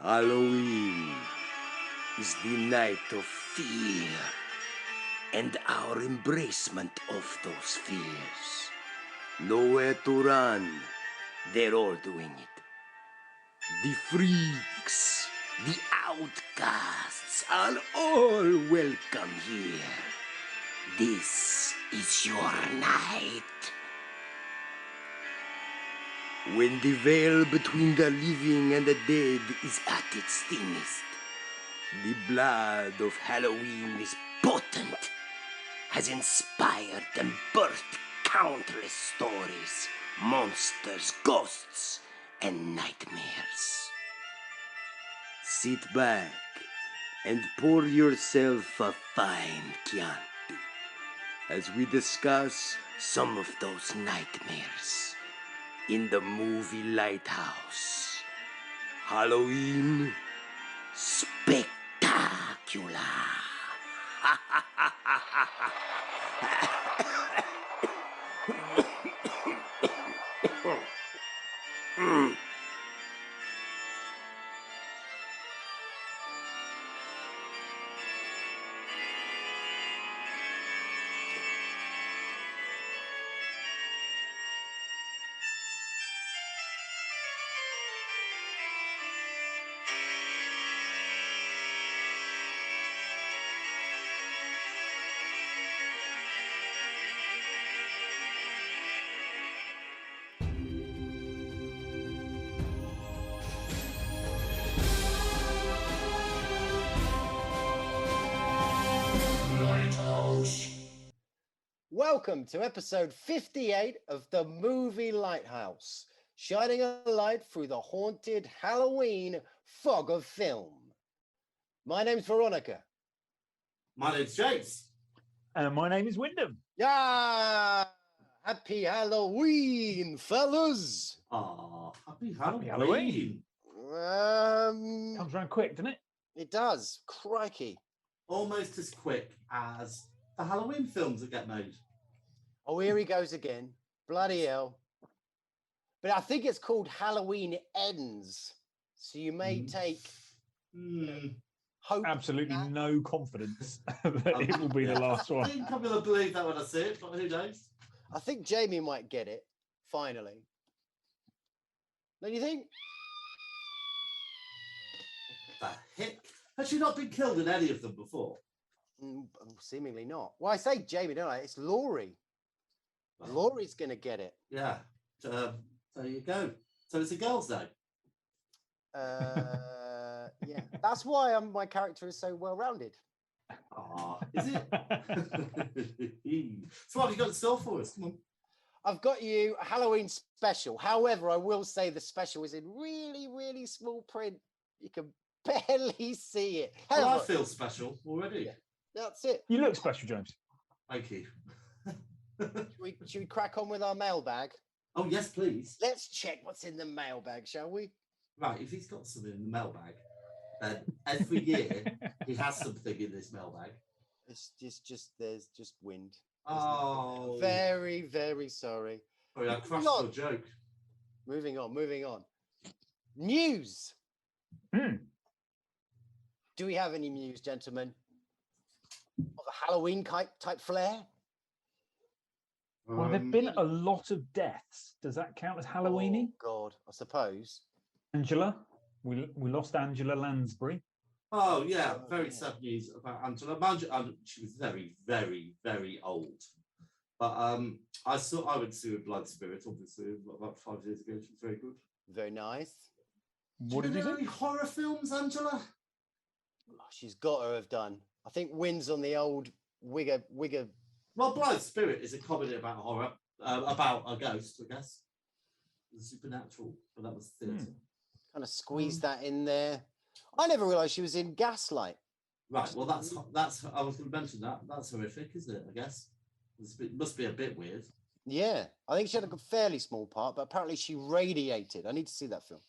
Halloween is the night of fear and our embracement of those fears. Nowhere to run, they're all doing it. The freaks, the outcasts are all welcome here. This is your night. When the veil between the living and the dead is at its thinnest, the blood of Halloween is potent, has inspired and birthed countless stories, monsters, ghosts, and nightmares. Sit back and pour yourself a fine Chianti as we discuss some of those nightmares in the movie Lighthouse. Halloween Spectacular. Welcome to episode 58 of the movie Lighthouse, shining a light through the haunted Halloween fog of film. My name's Veronica. My name's James. And my name is Wyndham. Yeah! Happy Halloween, fellas! Happy Happy Halloween. Halloween. Comes around quick, doesn't it? It does. Crikey. Almost as quick as the Halloween films that get made. Oh, here he goes again. Bloody hell. But I think it's called Halloween Ends. So you may take hope. Absolutely no confidence that it will be the last I one. think I'm going to believe that when I see it, but who knows? I think Jamie might get it, finally. Don't you think? The heck? Has she not been killed in any of them before? Seemingly not. Well, I say Jamie, don't I? It's Laurie. Laurie's going to get it. Yeah. There you go. So it's a girl's day. Yeah. That's why my character is so well-rounded. Is it? So what have you got in store for us? Come on. I've got you a Halloween special. However, I will say the special is in really, really small print. You can barely see it. Well, I feel special already. Yeah, that's it. You look special, James. Thank you. Should we crack on with our mailbag? Oh, yes, please. Let's check what's in the mailbag, shall we? Right, if he's got something in the mailbag, then every year he has something in this mailbag. It's just there's just wind. Oh. Very, very sorry. Sorry, I crushed your joke. Moving on. News. Do we have any news, gentlemen? Of a Halloween type flair? Well, there've been a lot of deaths. Does that count as Halloweeny? Oh, God, I suppose. Angela, we lost Angela Lansbury. Oh, yeah, very sad news about Angela. She was very, very, very old. But I went to see her Blind Spirit, obviously, about 5 years ago. She was very good. Very nice. What did you think? Any horror films, Angela? Oh, she's got to have done. I think wins on the old Wigger. Well, Blind Spirit is a comedy about horror, about a ghost, I guess. The supernatural, but that was theatre. Kind of squeezed that in there. I never realised she was in Gaslight. Right, well, that's. I was going to mention that. That's horrific, isn't it, I guess? It must be a bit weird. Yeah, I think she had a fairly small part, but apparently she radiated. I need to see that film.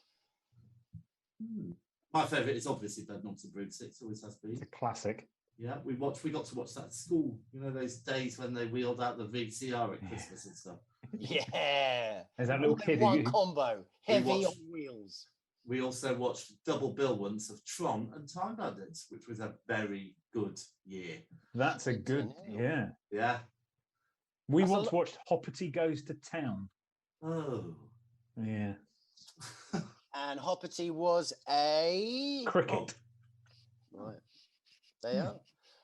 My favourite is obviously Bedknobs and Broomsticks, always has been. It's a classic. Yeah, we got to watch that at school. You know, those days when they wheeled out the VCR at Christmas and stuff. Yeah. There's that little kid One combo, heavy watched- on wheels. we also watched double bill once of Tron and Time Bandits, which was a very good year. That's a good, yeah. Yeah. We That's a once watched Hoppity Goes to Town. Oh. Yeah. And Hoppity was a Cricket. Right. There you are.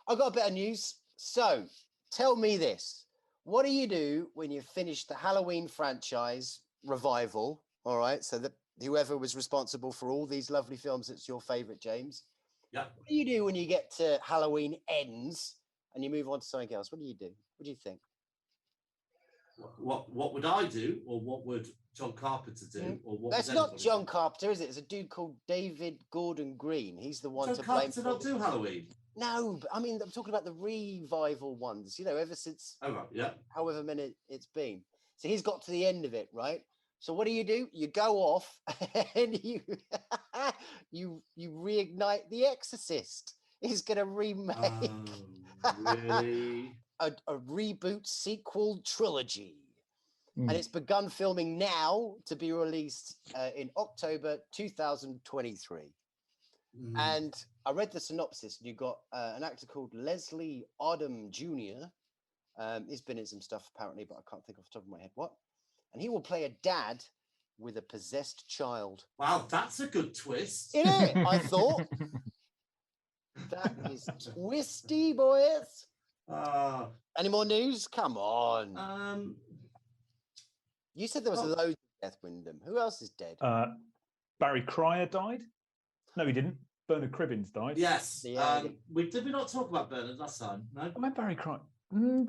I've got a bit of news. So tell me this. What do you do when you finish the Halloween franchise revival? All right. So that whoever was responsible for all these lovely films, it's your favorite, James. Yeah. What do you do when you get to Halloween ends and you move on to something else? What do you do? What do you think? What would I do, or what would John Carpenter do, or what? That's not John Carpenter, is it? It's a dude called David Gordon Green. He's the one John to blame. Carpenter not do Halloween? No, but I mean, I'm talking about the revival ones. You know, ever since Yeah, however many it's been. So he's got to the end of it, right? So what do? You go off and you you reignite The Exorcist. He's going to remake really? a reboot sequel trilogy. And it's begun filming now to be released in October 2023. And I read the synopsis, and you got an actor called Leslie Odom Jr. He's been in some stuff apparently, but I can't think off the top of my head what. And he will play a dad with a possessed child. Wow, that's a good twist. Isn't it? I thought. That is twisty, boys. Any more news? Come on. You said there was loads of death, Wyndham. Who else is dead? Barry Cryer died. No, he didn't. Bernard Cribbins died. Yes. Did we not talk about Bernard last time? No. I meant Barry Cryer.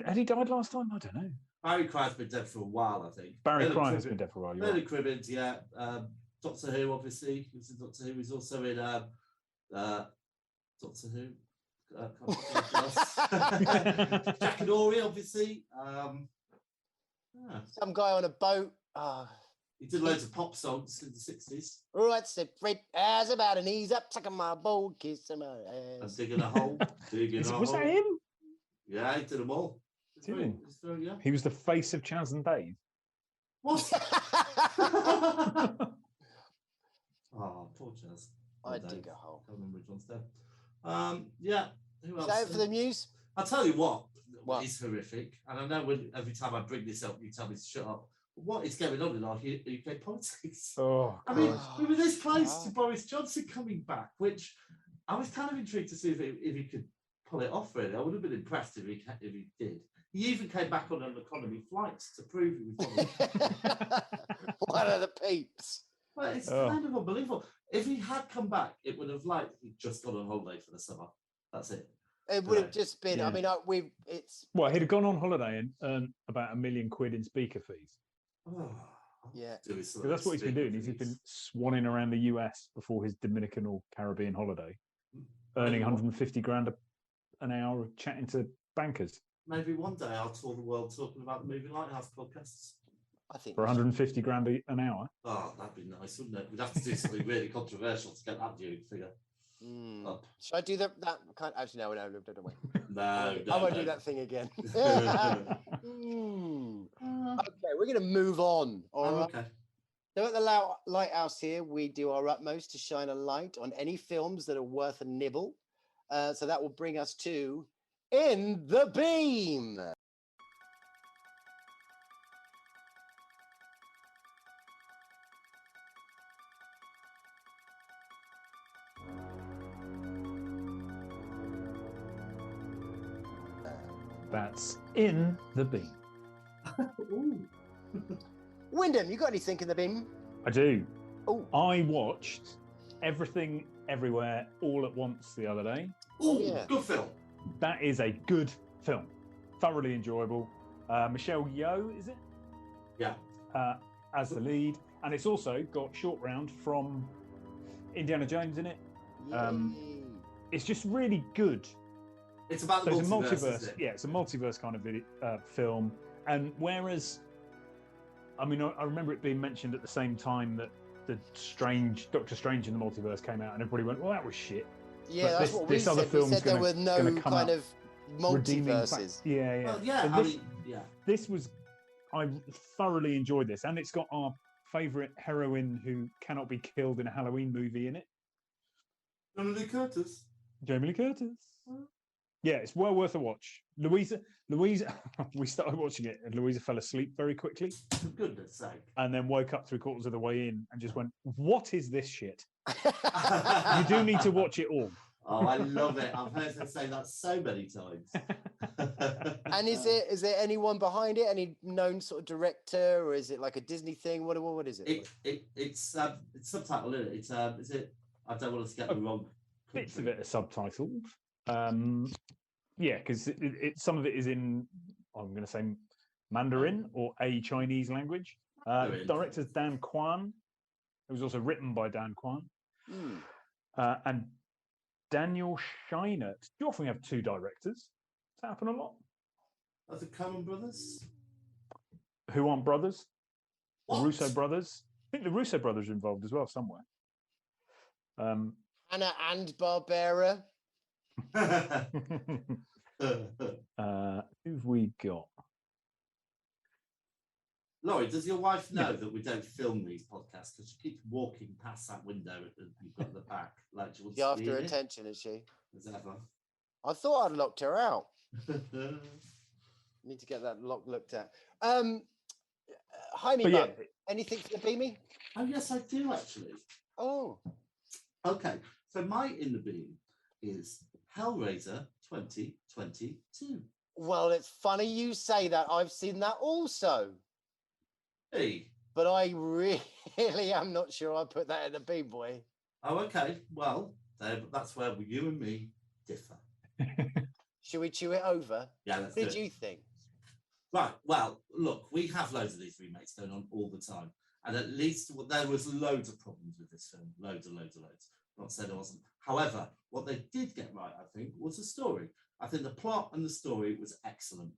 Had he died last time? I don't know. Barry Cryer's been dead for a while, I think. Barry Cryer has been dead for a while. Bernard Cribbins, yeah. Doctor Who, obviously. He was in Doctor Who. He's also in Doctor Who. Jack and Laurie, obviously. Some guy on a boat. He did loads of pop songs in the 60s. Right, said Fred as about an ease up, sucking my bowl, kissing my ass. And digging a hole. Was that him? Yeah, he did them all. Yeah. He was the face of Chaz and Dave. What? Oh, poor Chaz. I dig a hole. I can't remember which one's dead. Yeah. Who else? Is that it for the news? I'll tell you what is horrific, and I know every time I bring this up, you tell me to shut up. What is going on in our UK politics? Oh, I mean, we were this close to Boris Johnson coming back, which I was kind of intrigued to see if he could pull it off. Really, I would have been impressed if he did. He even came back on an economy flight to prove he was one of the peeps. Well, it's kind of unbelievable. If he had come back, it would have he'd just gone on holiday for the summer. That's it. It would have just been. Yeah. I mean, it's. Well, he'd have gone on holiday and earned about £1 million in speaker fees. Oh, yeah. Because that's what he's been doing. He's been swanning around the US before his Dominican or Caribbean holiday, earning 150 grand an hour chatting to bankers. Maybe one day I'll tour the world talking about the Moving Lighthouse podcasts. I think for 150 grand an hour. Oh, that'd be nice, wouldn't it? We'd have to do something really controversial to get that viewing figure up. Should I do that kind? Actually, no, don't wait. No, I won't do that thing again. Okay, we're going to move on. All right. Okay. So at the Lighthouse here, we do our utmost to shine a light on any films that are worth a nibble. So that will bring us to In the Beam. That's In the Beam. Wyndham, you got anything in the bin? I do. Oh, I watched Everything Everywhere All at Once the other day. Oh, yeah. Good film. That is a good film. Thoroughly enjoyable. Michelle Yeoh, is it? Yeah. As the lead. And it's also got Short Round from Indiana Jones in it. It's just really good. It's about the multiverse. Isn't it? Yeah, it's a multiverse kind of film. And whereas, I mean, I remember it being mentioned at the same time that the Doctor Strange in the Multiverse came out, and everybody went, "Well, that was shit." Yeah, but that's what we said. We said there were no kind of multiverses. Yeah. Well, yeah, so I thoroughly enjoyed this, and it's got our favourite heroine who cannot be killed in a Halloween movie in it? Jamie Lee Curtis. Jamie Lee Curtis. Yeah, it's well worth a watch. Louisa, we started watching it and Louisa fell asleep very quickly. For goodness sake. And then woke up 3/4 of the way in and just went, "What is this shit?" You do need to watch it all. Oh, I love it. I've heard her say that so many times. And is there anyone behind it? Any known sort of director, or is it like a Disney thing? What is it? It's subtitled, isn't it? Is it? I don't want us to get the wrong. Bits of it are subtitled. Yeah, because some of it is in, I'm going to say Mandarin or a Chinese language. Director's Dan Kwan. It was also written by Dan Kwan. And Daniel Scheinert. Do you often have two directors? Does that happen a lot? Are the Coen brothers? Who aren't brothers? What? The Russo brothers. I think the Russo brothers are involved as well somewhere. Anna and Barbera. Who've we got? Laurie, does your wife know that we don't film these podcasts? Because she keeps walking past that window that you've got at the back. Like she wants She to after be her in it, attention, is she? as ever. I thought I'd locked her out. Need to get that looked at. Jaime, Yeah. anything for the Beamy? Oh, yes, I do actually. Oh, Okay, so my in the beam is Hellraiser 2022. well, it's funny you say that. I've seen that also. Hey. But I really am not sure I put that in the B boy. Oh, okay. Well, that's where you and me differ. Should we chew it over? Yeah, let's What do did it. you think? Right. Well, look, we have loads of these remakes going on all the time. And at least there was loads of problems with this film. Loads. Not saying there wasn't. However, what they did get right, I think, was the story. I think the plot and the story was excellent.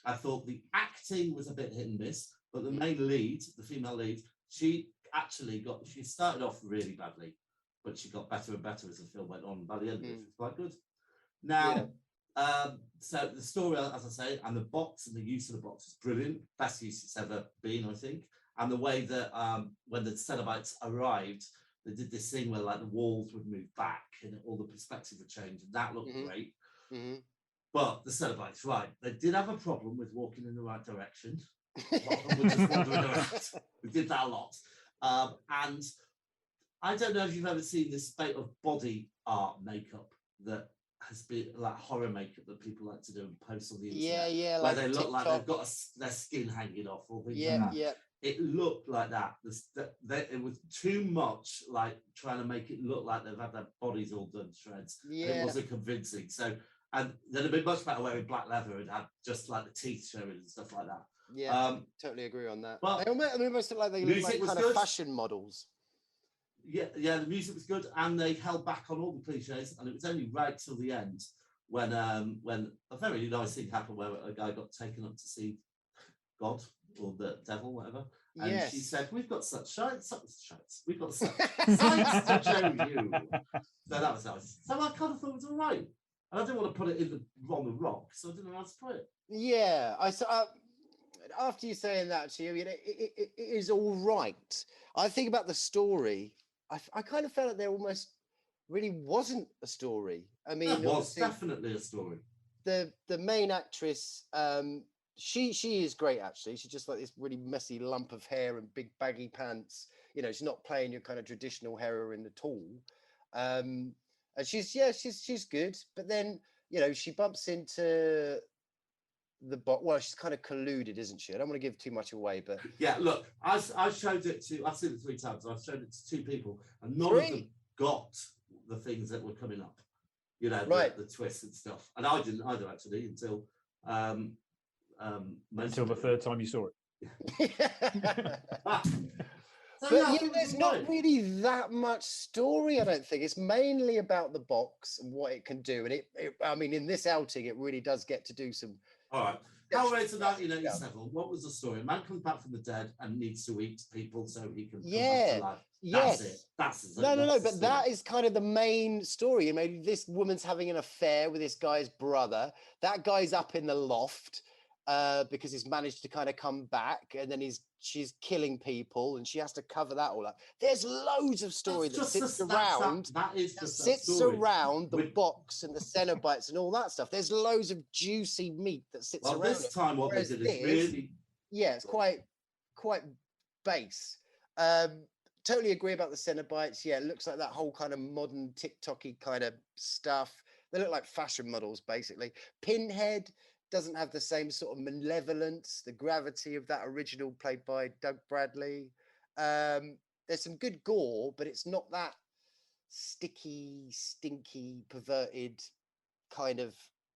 I thought the acting was a bit hit and miss, but the main lead, the female lead, she started off really badly, but she got better and better as the film went on. By the end of it, it was quite good. Now, so the story, as I say, and the box and the use of the box is brilliant. Best use it's ever been, I think. And the way that when the Cenobites arrived, they did this thing where like the walls would move back and all the perspective would change, and that looked great. But the Cenobites, right, they did have a problem with walking in the right direction. A lot of them were just wandering around. We did that a lot. And I don't know if you've ever seen this spate of body art makeup that has been like horror makeup that people like to do and post on the internet. Yeah, where like they look TikTok. like they've got their skin hanging off or things like that. It looked like that. It was too much like trying to make it look like they've had their bodies all done to shreds. It wasn't convincing. So, and they'd have been much better wearing black leather and had just like the teeth showing and stuff like that. Yeah, totally agree on that. But They almost look like they look like kind of fashion models. Yeah, the music was good, and they held back on all the cliches, and it was only right till the end when a very nice thing happened where a guy got taken up to see God or the devil, whatever. And she said, "We've got such sights. We've got such sights to show you." So that was nice. So I kind of thought it was all right, and I didn't want to put it on the rock, so I didn't know how to put it. Yeah, I saw. After you saying that, to you, it is all right. I think about the story. I kind of felt like there almost really wasn't a story. I mean, it was definitely a story. The main actress, she is great actually. She's just like this really messy lump of hair and big baggy pants. You know, she's not playing your kind of traditional heroine at all. And she's good. But then she bumps into she's kind of colluded, isn't she? I don't want to give too much away, but yeah, look, I've seen it 3 times. I've showed it to 2 people, and none of them got the things that were coming up. The twists and stuff. And I didn't either actually until until the 3rd time you saw it. But there's not really that much story, I don't think. It's mainly about the box and what it can do. And I mean, in this outing, it really does get to do some. All right. Hellraiser 1987. What was the story? A man comes back from the dead and needs to eat people so he can come back to life. That's it. That's it. No. But that is kind of the main story. Maybe this woman's having an affair with this guy's brother. That guy's up in the loft because he's managed to kind of come back, and then he's she's killing people and she has to cover that all up. There's loads of story that sits around the box and the Cenobites and all that stuff. There's loads of juicy meat that sits around this it. time what they did is really... Yeah, it's quite base. Totally agree about the Cenobites. Yeah, it looks like that whole kind of modern TikTok-y kind of stuff. They look like fashion models, basically. Pinhead doesn't have the same sort of malevolence, the gravity of that original played by Doug Bradley. There's some good gore, but it's not that sticky, stinky, perverted kind of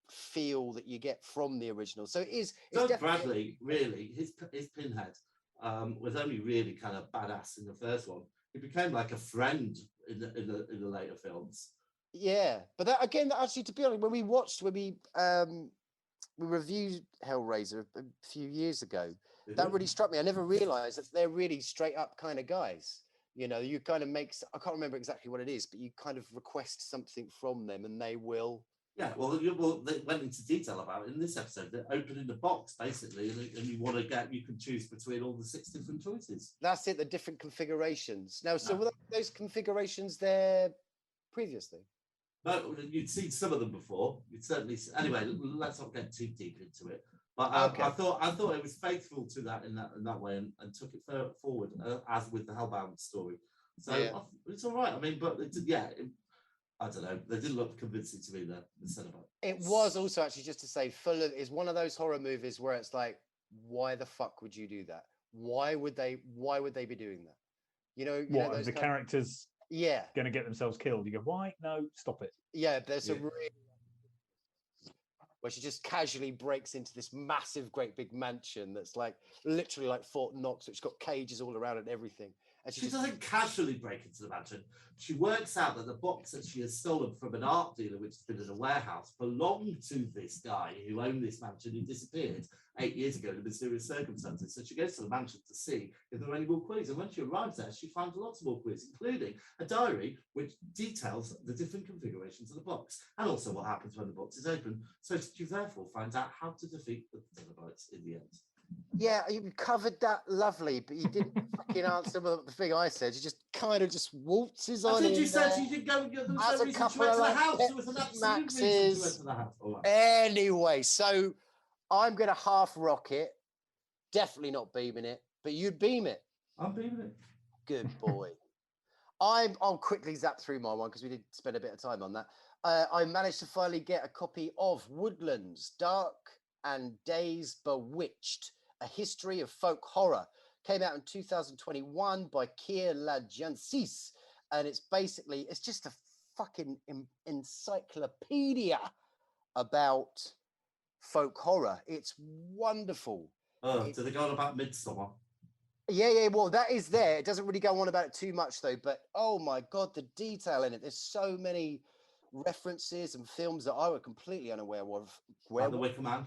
feel that you get from the original. So it's Doug Bradley, really, his Pinhead was only really kind of badass in the first one. He became like a friend in the later films. Yeah, but that again, actually, to be honest, when we reviewed Hellraiser a few years ago, that really struck me. I never realized that they're really straight up kind of guys. You know, you kind of I can't remember exactly what it is, but you kind of request something from them and they will. Yeah, well, they went into detail about it in this episode. They're opening the box, basically, and you can choose between all the 6 different choices. That's it, the different configurations. Now, so were those configurations there previously? No, you'd seen some of them before. You'd certainly... Anyway, let's not get too deep into it. But okay. I thought it was faithful to that in that way and took it forward, as with the Hellbound story. So it's all right. I mean, but I don't know. They didn't look convincing to me, the Cenobite. It was also, actually, just to say, is one of those horror movies where it's like, why the fuck would you do that? Why would they be doing that? You know those the characters going to get themselves killed. You go, why? No, stop it. Yeah, there's a where she just casually breaks into this massive, great big mansion that's like literally like Fort Knox, which got cages all around and everything. And she doesn't casually break into the mansion. She works out that the box that she has stolen from an art dealer, which has been in a warehouse, belonged to this guy who owned this mansion, who disappeared 8 years ago in mysterious circumstances. So she goes to the mansion to see if there are any more clues. And when she arrives there, she finds lots more clues, including a diary which details the different configurations of the box and also what happens when the box is open. So she therefore finds out how to defeat the Cenobites in the end. Yeah, you covered that lovely, but you didn't fucking answer the thing I said. You just kind of just waltzes on. Did you say you didn't go? There was no reason to enter the house. There was an absolute reason to enter the house. Right. Anyway, so I'm going to half rock it. Definitely not beaming it, but you'd beam it. I'm beaming it. Good boy. I'll quickly zap through my one because we did spend a bit of time on that. I managed to finally get a copy of Woodlands Dark and Days Bewitched, a history of folk horror. Came out in 2021 by Keir Lajancis, and it's just a fucking encyclopedia about folk horror. It's wonderful. Do they go on about Midsummer? Yeah, well, that is there. It doesn't really go on about it too much, though, but oh my God, the detail in it. There's so many references and films that I were completely unaware of. Like the Wicker Man.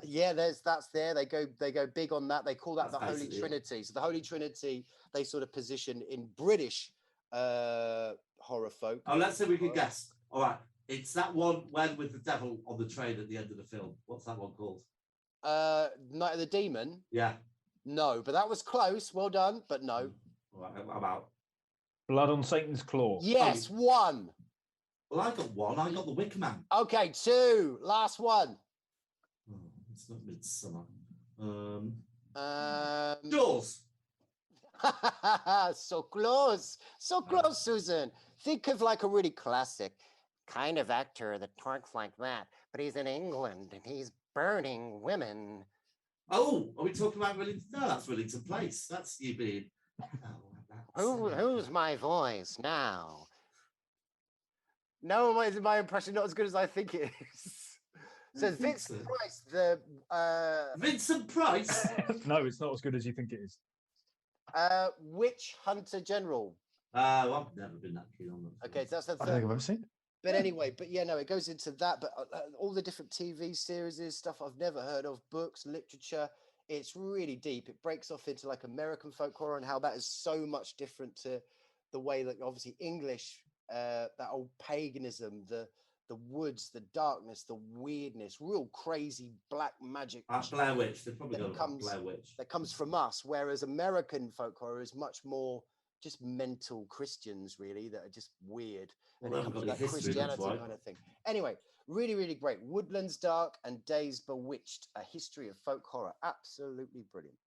Yeah, that's there. They go big on that. They call that the Holy Trinity. So the Holy Trinity, they sort of position in British horror folk. Oh, let's say we can guess. All right, it's that one when with the devil on the train at the end of the film. What's that one called? Night of the Demon. Yeah. No, but that was close. Well done, but no. All right, I'm out. Blood on Satan's Claw. Yes, 1. Well, I got 1. I got the Wicker Man. Okay, 2. Last one. Oh, it's not Midsummer. Jaws. So close. So close, Susan. Think of like a really classic kind of actor that talks like that, but he's in England and he's burning women. Oh, are we talking about Wellington? No, that's Wellington Place. That's you being... Who's my voice now? No, my impression not as good as I think it is. So Vincent Price, Vincent Price? No, it's not as good as you think it is. Witch Hunter General. Well, I've never been that keen on them. Okay, so that's the third. I don't think I've ever seen it. But anyway, it goes into that. But all the different TV series, stuff I've never heard of, books, literature. It's really deep. It breaks off into like American folk horror and how that is so much different to the way that obviously English, that old paganism, the the woods, the darkness, the weirdness, real crazy black magic. Blair Witch. They've probably got Blair Witch. That comes from us, whereas American folk horror is much more just mental Christians, really, that are just weird. Well, And it comes from that Christianity kind of thing. Anyway, really, really great. Woodlands Dark and Days Bewitched, a history of folk horror. Absolutely brilliant.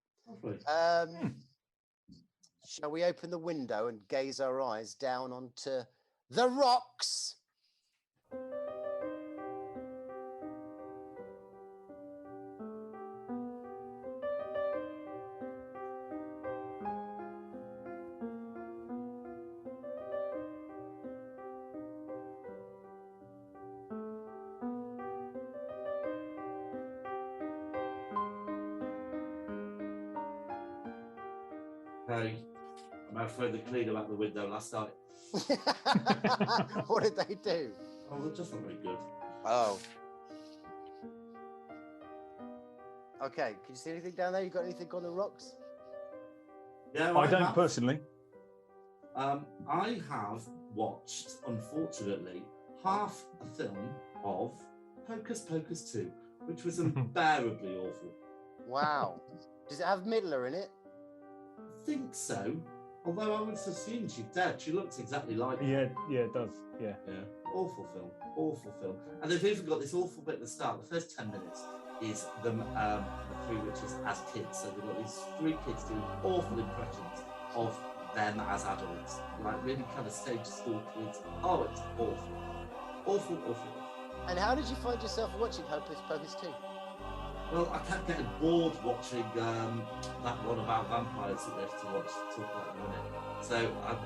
Shall we open the window and gaze our eyes down onto the rocks? Hey, I'm out throwing the cleaner out the window last night. What did they do? Oh, they're just not very good. Oh. Okay, can you see anything down there? You got anything on the rocks? Yeah, I don't personally. I have watched, unfortunately, half a film of Hocus Pocus 2, which was unbearably awful. Wow. Does it have Midler in it? I think so. Although I would assume she's dead. She looks exactly like her. Yeah, it does. Yeah. Awful film. And they've even got this awful bit at the start. The first 10 minutes is the three witches as kids. So they've got these three kids doing awful impressions of them as adults. Like really kind of stage school kids. Oh, it's awful. Awful. And how did you find yourself watching Hocus Pocus 2? Well, I kept getting bored watching that one about vampires that we have to watch to talk about in a minute. So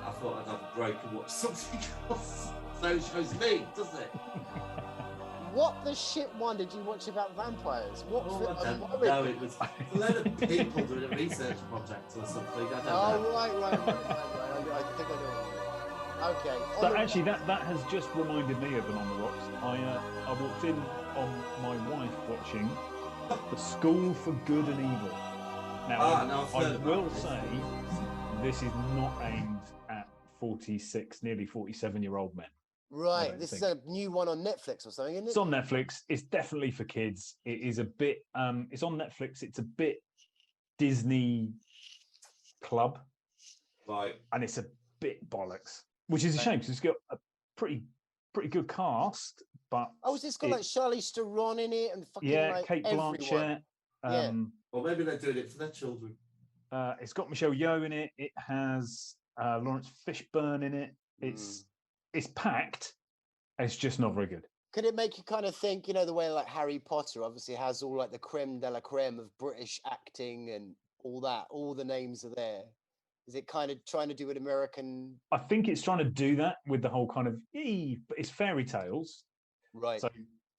I thought I'd have a break and watch something else. So it shows me, doesn't it? What the shit one did you watch about vampires? What film? I don't know. It was a load of people doing a research project or something. I don't know. Right. I think I know. Okay. So actually, that has just reminded me of an On the Rocks. I walked in on my wife watching The School for Good and Evil. Now, I will say this is not aimed at 46, nearly 47-year-old men. Right, this is a new one on Netflix or something, isn't it? It's on Netflix. It's definitely for kids. It is a bit. It's on Netflix. It's a bit Disney Club, right? And it's a bit bollocks, which is a shame because it's got a pretty good cast. But it's this got like Charlize Theron in it and fucking like Kate Blanchett. Or maybe they're doing it for their children. It's got Michelle Yeoh in it. It has Lawrence Fishburne in it. It's packed. It's just not very good. Could it make you kind of think, you know, the way like Harry Potter obviously has all like the creme de la creme of British acting and all that, all the names are there. Is it kind of trying to do an American? I think it's trying to do that with the whole kind of, but it's fairy tales. Right. So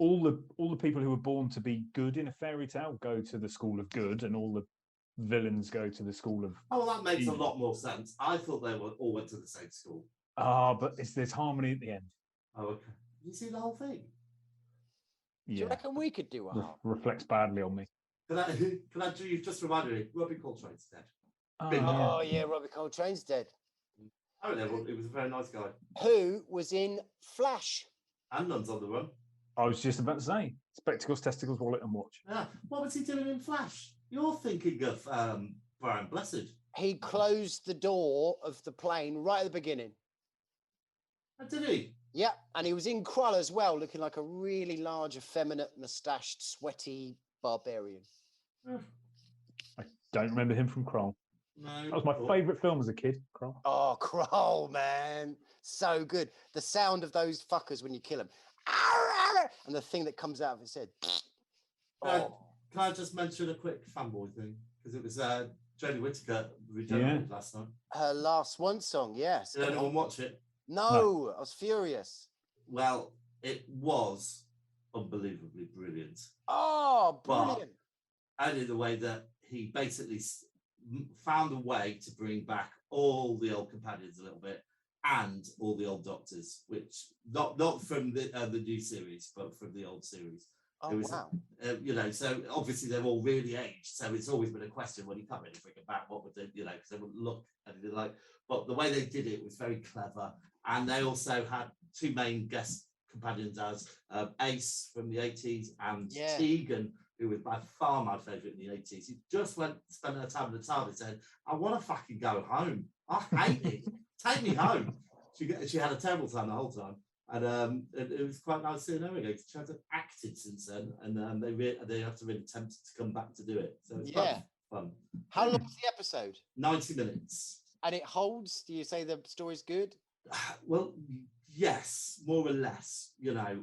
all the people who were born to be good in a fairy tale go to the school of good, and all the villains go to the school of. Oh, well, that makes a lot more sense. I thought they all went to the same school. But there's harmony at the end. Oh, okay. Did you see the whole thing? Yeah. Do you reckon we could do a reflects badly on me. Can I do? You've just reminded me. Robbie Coltrane's dead. Robbie Coltrane's dead. I don't know. He was a very nice guy. Who was in Flash? And Nuns on the Run. I was just about to say Spectacles, Testicles, Wallet, and Watch. Yeah. What was he doing in Flash? You're thinking of Brian Blessed. He closed the door of the plane right at the beginning. Oh, did he? Yeah, and he was in Krull as well, looking like a really large, effeminate, moustached, sweaty barbarian. I don't remember him from Krull. No. That was my favourite film as a kid, Krull. Oh, Krull, man. So good. The sound of those fuckers when you kill them. And the thing that comes out of his head. Can I just mention a quick fanboy thing? Because it was Jodie Whittaker regenerated last night. Her last Swan song, yes. Did anyone watch it? No, I was furious. Well, it was unbelievably brilliant. Oh, brilliant. But only the way that he basically found a way to bring back all the old companions a little bit and all the old doctors, which not from the new series, but from the old series. Oh, wow. So obviously they're all really aged. So it's always been a question, well, you can't really bring it back. What would they, because they wouldn't look anything like. But the way they did it was very clever. And they also had two main guest companions as Ace from the 80s and Yeah. Tegan, who was by far my favourite in the 80s. She just spent her time in the TARDIS saying, I want to fucking go home. I hate it. Take me home. She had a terrible time the whole time. And it was quite nice seeing her again. She hasn't acted since then, and they have to really attempt to come back to do it. So it's quite fun. How long is the episode? 90 minutes. And it holds? Do you say the story's good? Well, yes, more or less, you know.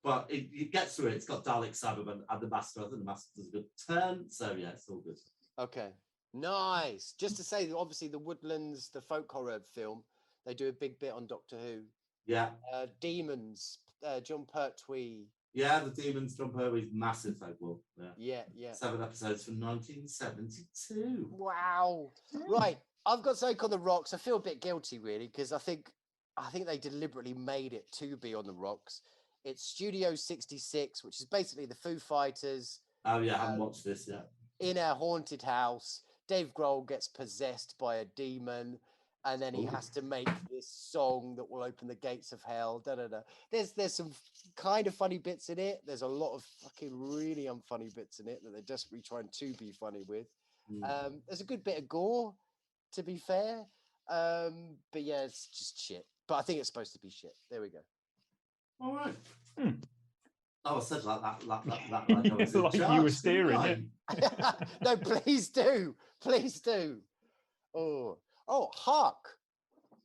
But it gets through it. It's got Dalek Cyberman and the Master. I think the Master does a good turn. So, yeah, it's all good. Okay. Nice. Just to say that obviously the Woodlands, the folk horror film, they do a big bit on Doctor Who. Yeah. Demons, John Pertwee. Yeah, the Demons, John Pertwee's massive folklore. Yeah, yeah. 7 episodes from 1972. Wow. Right. I've got something on the rocks. I feel a bit guilty, really, because I think they deliberately made it to be on the rocks. It's Studio 66, which is basically the Foo Fighters. Oh, yeah, I haven't watched this yet. In a haunted house, Dave Grohl gets possessed by a demon, and then he has to make this song that will open the gates of hell. Da, da, da. There's some kind of funny bits in it. There's a lot of fucking really unfunny bits in it that they're desperately trying to be funny with. There's a good bit of gore, to be fair. But yeah, it's just shit. But I think it's supposed to be shit. There we go. All right. Oh, I said like that. Like I was in like charge, you were steering. Yeah. No, please do. Please do. Oh, hark.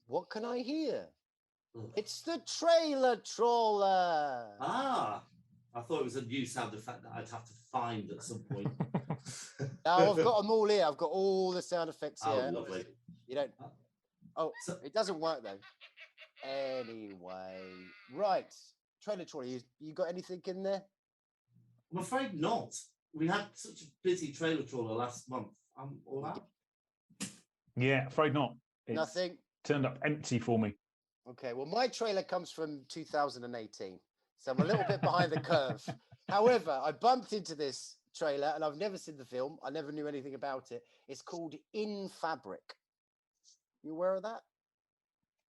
What can I hear? It's the trailer trawler. Ah, I thought it was a new sound effect that I'd have to find at some point. Now I've got them all here. I've got all the sound effects here. Oh, lovely. You don't. Oh, it doesn't work though. Anyway, right. Trailer trawler. You got anything in there? I'm afraid not. We had such a busy trailer trawler last month. I'm all out. Yeah, afraid not. It's Nothing. Turned up empty for me. Okay, well, my trailer comes from 2018, so I'm a little bit behind the curve. However, I bumped into this trailer, and I've never seen the film. I never knew anything about it. It's called In Fabric. You aware of that?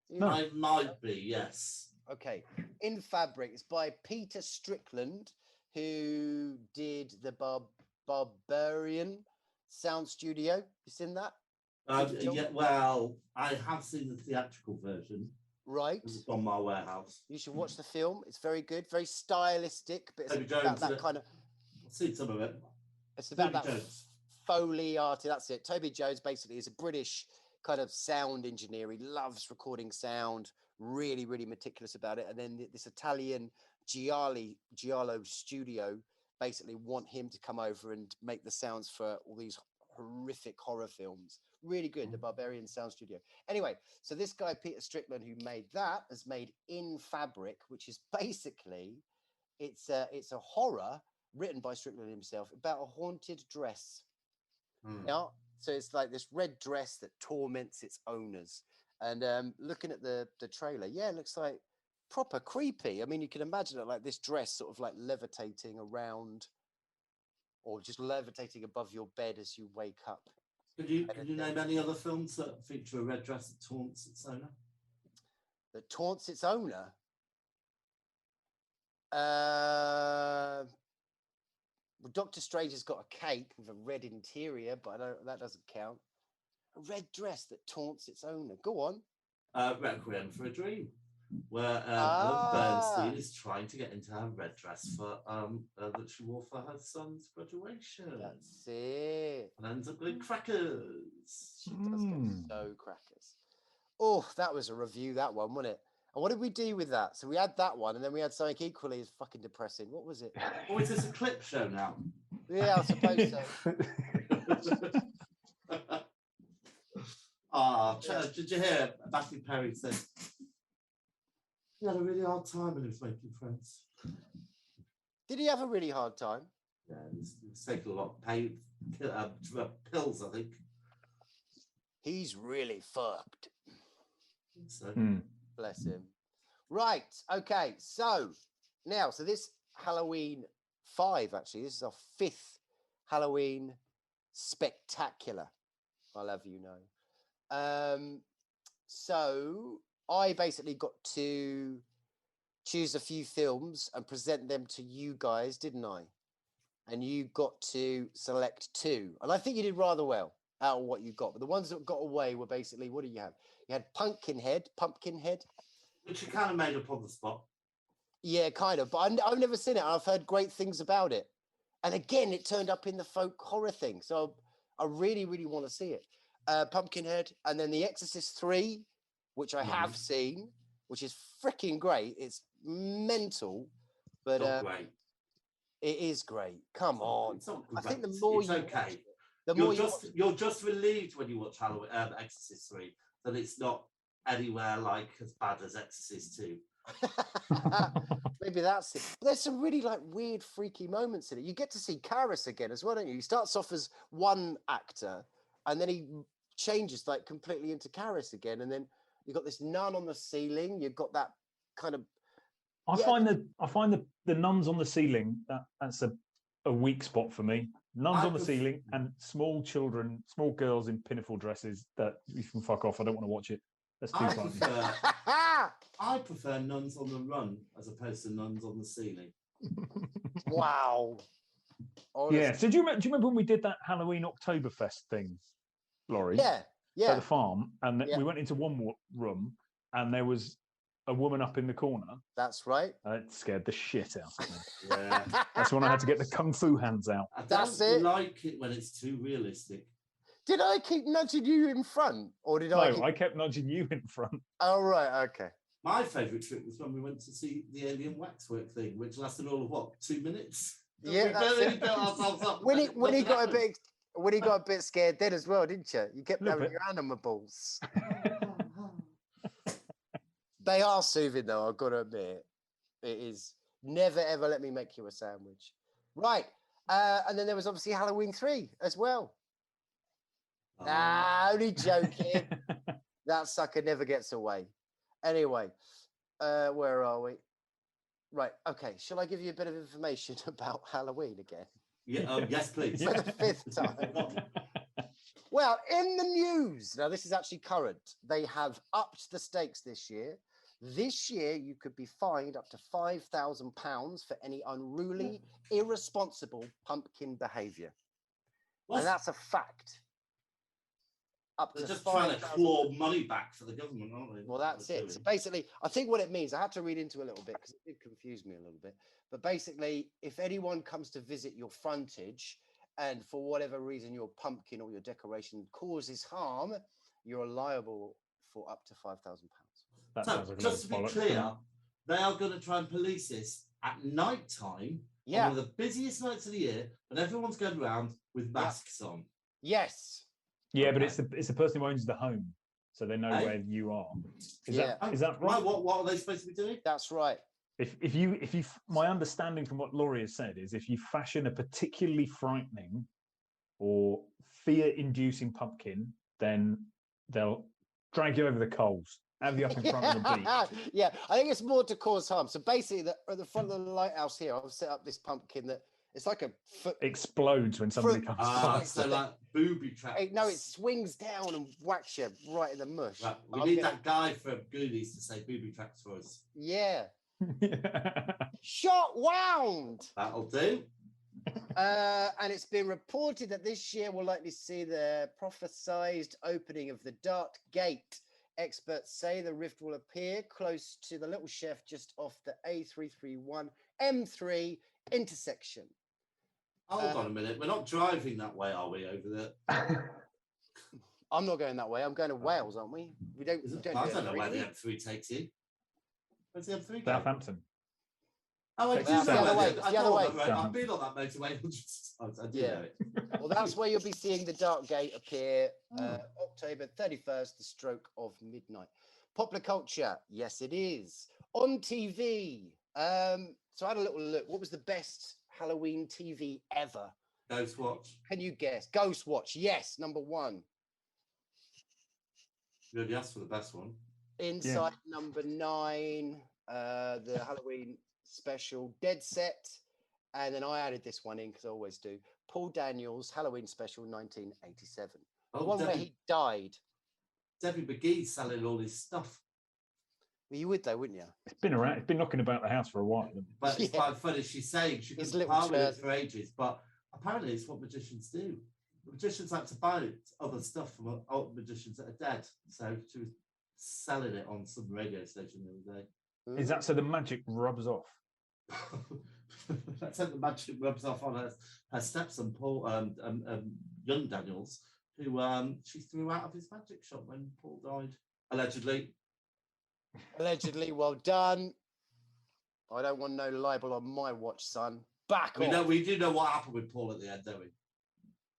No. I might be, yes. Okay, In Fabric is by Peter Strickland, who did the Barbarian Sound Studio. You seen that? Yeah, well, I have seen the theatrical version. Right. It's on my warehouse. You should watch the film. It's very good, very stylistic, but it's Toby about Jones, that kind of. I've seen some of it. It's about Toby that Jones. Foley art. That's it. Toby Jones basically is a British kind of sound engineer. He loves recording sound, really, really meticulous about it. And then this Italian Giallo studio basically want him to come over and make the sounds for all these horrific horror films. Really good, the Barbarian Sound Studio. Anyway, so this guy, Peter Strickland, who made that, has made In Fabric, which is basically, it's a horror written by Strickland himself about a haunted dress. Yeah, so it's like this red dress that torments its owners. And looking at the trailer, yeah, it looks like proper creepy. I mean, you can imagine it like this dress sort of like levitating around, or just levitating above your bed as you wake up. Could you name any other films that feature a red dress that taunts its owner? That taunts its owner? Well, Doctor Strange has got a cape with a red interior, but that doesn't count. A red dress that taunts its owner. Go on. Requiem for a Dream, where Bernstein is trying to get into her red dress for that she wore for her son's graduation. That's it. And ends up going crackers. She does go so crackers. Oh, that was a review, that one, wasn't it? And what did we do with that? So we had that one, and then we had something equally as fucking depressing. What was it? Oh, is this a clip show now? Yeah, I suppose so. Did you hear Matthew Perry say he had a really hard time when he was making friends? Did he have a really hard time? Yeah, he was taking a lot of pills, I think. He's really fucked. So. Bless him. Right. Okay. So now, this Halloween 5, actually, this is our 5th Halloween spectacular. I'll have you know. So I basically got to choose a few films and present them to you guys, didn't I? And you got to select 2. And I think you did rather well out of what you got. But the ones that got away were basically, what do you have? You had Pumpkinhead. Which you kind of made up on the spot. Yeah, kind of. But I've never seen it. And I've heard great things about it. And again, it turned up in the folk horror thing. So I really, really want to see it. Pumpkinhead. And then The Exorcist 3, which I have seen, which is freaking great. It's mental. But great. It is great. Come on. It's not I think the great. more it's you okay. watch it, the more you're just relieved when you watch Exorcist 3 that it's not anywhere like as bad as Exorcist 2. Maybe that's it. But there's some really like weird, freaky moments in it. You get to see Karis again as well, don't you? He starts off as one actor, and then he changes like completely into Karis again, and then you've got this nun on the ceiling. You've got that kind of. I find the nuns on the ceiling that's a weak spot for me. Nuns on the ceiling and small children, small girls in pinafore dresses. That you can fuck off. I don't want to watch it. That's too funny. I prefer nuns on the run as opposed to nuns on the ceiling. Wow. Honestly. Yeah. So do you remember when we did that Halloween Oktoberfest thing, Laurie? Yeah. At the farm, and we went into one room, and there was a woman up in the corner. That's right. It scared the shit out of me. Yeah. That's when I had to get the kung fu hands out. I don't like it when it's too realistic. Did I keep nudging you in front, or did I? No, I kept nudging you in front. Oh right, okay. My favourite trip was when we went to see the alien waxwork thing, which lasted all of what, 2 minutes? Yeah, that's it. Built ourselves up. when he got a bit scared then as well, didn't you? You kept having your animals. They are soothing though, I've got to admit. It is. Never ever let me make you a sandwich. Right. And then there was obviously Halloween 3 as well. Only joking. That sucker never gets away. Anyway, where are we? Right. Okay. Shall I give you a bit of information about Halloween again? Yeah. Yes, please. For the 5th time. Well, in the news, now this is actually current. They have upped the stakes this year. This year, you could be fined up to £5,000 for any unruly, irresponsible pumpkin behaviour. And that's a fact. They're just trying to claw money back for the government, aren't they? Well, that's it. So basically, I think what it means, I had to read into a little bit because it did confuse me a little bit. But basically, if anyone comes to visit your frontage and for whatever reason your pumpkin or your decoration causes harm, you're liable for up to £5,000. So, just to be clear, they are going to try and police this at night time, on one of the busiest nights of the year, when everyone's going around with masks on. Yes. Yeah, but it's the person who owns the home, so they know where you are. Is that right? What are they supposed to be doing? That's right. If you, my understanding from what Laurie has said is, if you fashion a particularly frightening or fear-inducing pumpkin, then they'll drag you over the coals, have you up in front of the beach. Yeah, I think it's more to cause harm. So basically, at the front of the lighthouse here, I've set up this pumpkin that it's like a foot explodes when somebody comes past. So like booby traps. No, it swings down and whacks you right in the mush. Right. We need that guy from Goonies to say booby traps for us. Yeah. Shot wound. That'll do. And it's been reported that this year we'll likely see the prophesized opening of the Dart Gate. Experts say the rift will appear close to the Little Chef just off the A331 M3 intersection. Hold on a minute. We're not driving that way, are we, over there? I'm not going that way. I'm going to Wales, aren't we? We don't. I don't know where the M3 takes you. Where's the M3 going? Southampton. Oh, I do That's know the other way. where The other way. I've been on that motorway hundreds of times. I do know it. Well, that's where you'll be seeing the Dark Gate appear October 31st, the stroke of midnight. Popular culture, yes, it is. On TV. So I had a little look. What was the best Halloween TV ever? Ghost Watch. Can you guess? Ghost Watch, yes, number 1. You already asked for the best one. Inside number 9. The Halloween special, Dead Set. And then I added this one in because I always do. Paul Daniels, Halloween special, 1987. The one where he died. Debbie McGee's selling all his stuff. Well, you would though, wouldn't you? It's been around. It's been knocking about the house for a while. But it's Yeah. quite funny. She's saying she His couldn't little part with it turd. for ages, but apparently it's what magicians do. Magicians like to buy other stuff from old magicians that are dead. So she was selling it on some radio station the other day. Is that so the magic rubs off? That's how the magic rubs off on her stepson, Paul, young Daniels, who she threw out of his magic shop when Paul died, allegedly. Allegedly, well done. I don't want no libel on my watch, son. Back off. We do know what happened with Paul at the end, don't we?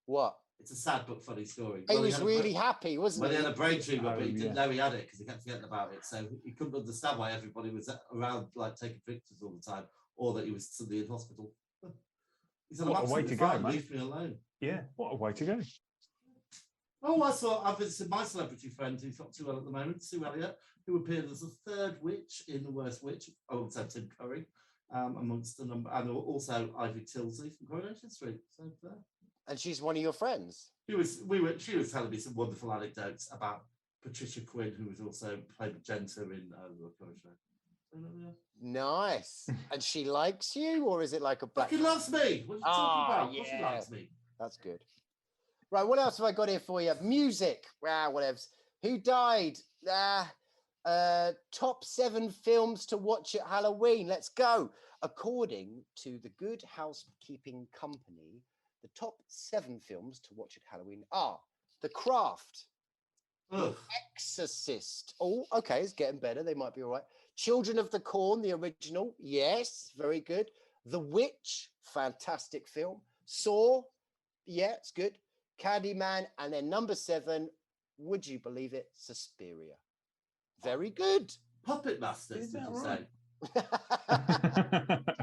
What? It's a sad but funny story. He was really happy, wasn't When he? he had a brain tumor, but he Oh, didn't yeah. know he had it because he kept forgetting about it. So he couldn't understand why everybody was around, like taking pictures all the time, or that he was suddenly in hospital. He said, "I'm What a way absolutely to go, fine. man." Leave me alone." Yeah, what a way to go. Oh, I've visited my celebrity friend who's not too well at the moment, Sue Elliott, who appeared as the third witch in The Worst Witch, alongside Tim Curry, amongst a number, and also Ivy Tilsley from Coronation Street. So And she's one of your friends. she was telling me some wonderful anecdotes about Patricia Quinn, who was also played Magenta in the Rock Show. So, yeah. Nice. And she likes you, or is it like a black? Fucking loves me. What are you talking about? Of course she yeah. likes me. That's good. Right, what else have I got here for you? Music. Whatevs. Who died? Top 7 films to watch at Halloween. Let's go. According to the Good Housekeeping Company, the top 7 films to watch at Halloween are The Craft, Ugh. Exorcist. Oh, okay, it's getting better. They might be all right. Children of the Corn, the original. Yes, very good. The Witch, fantastic film. Saw, yeah, it's good. Candyman, and then number 7, would you believe it? Suspiria. Very good. Puppet Masters, Is did that you right? say?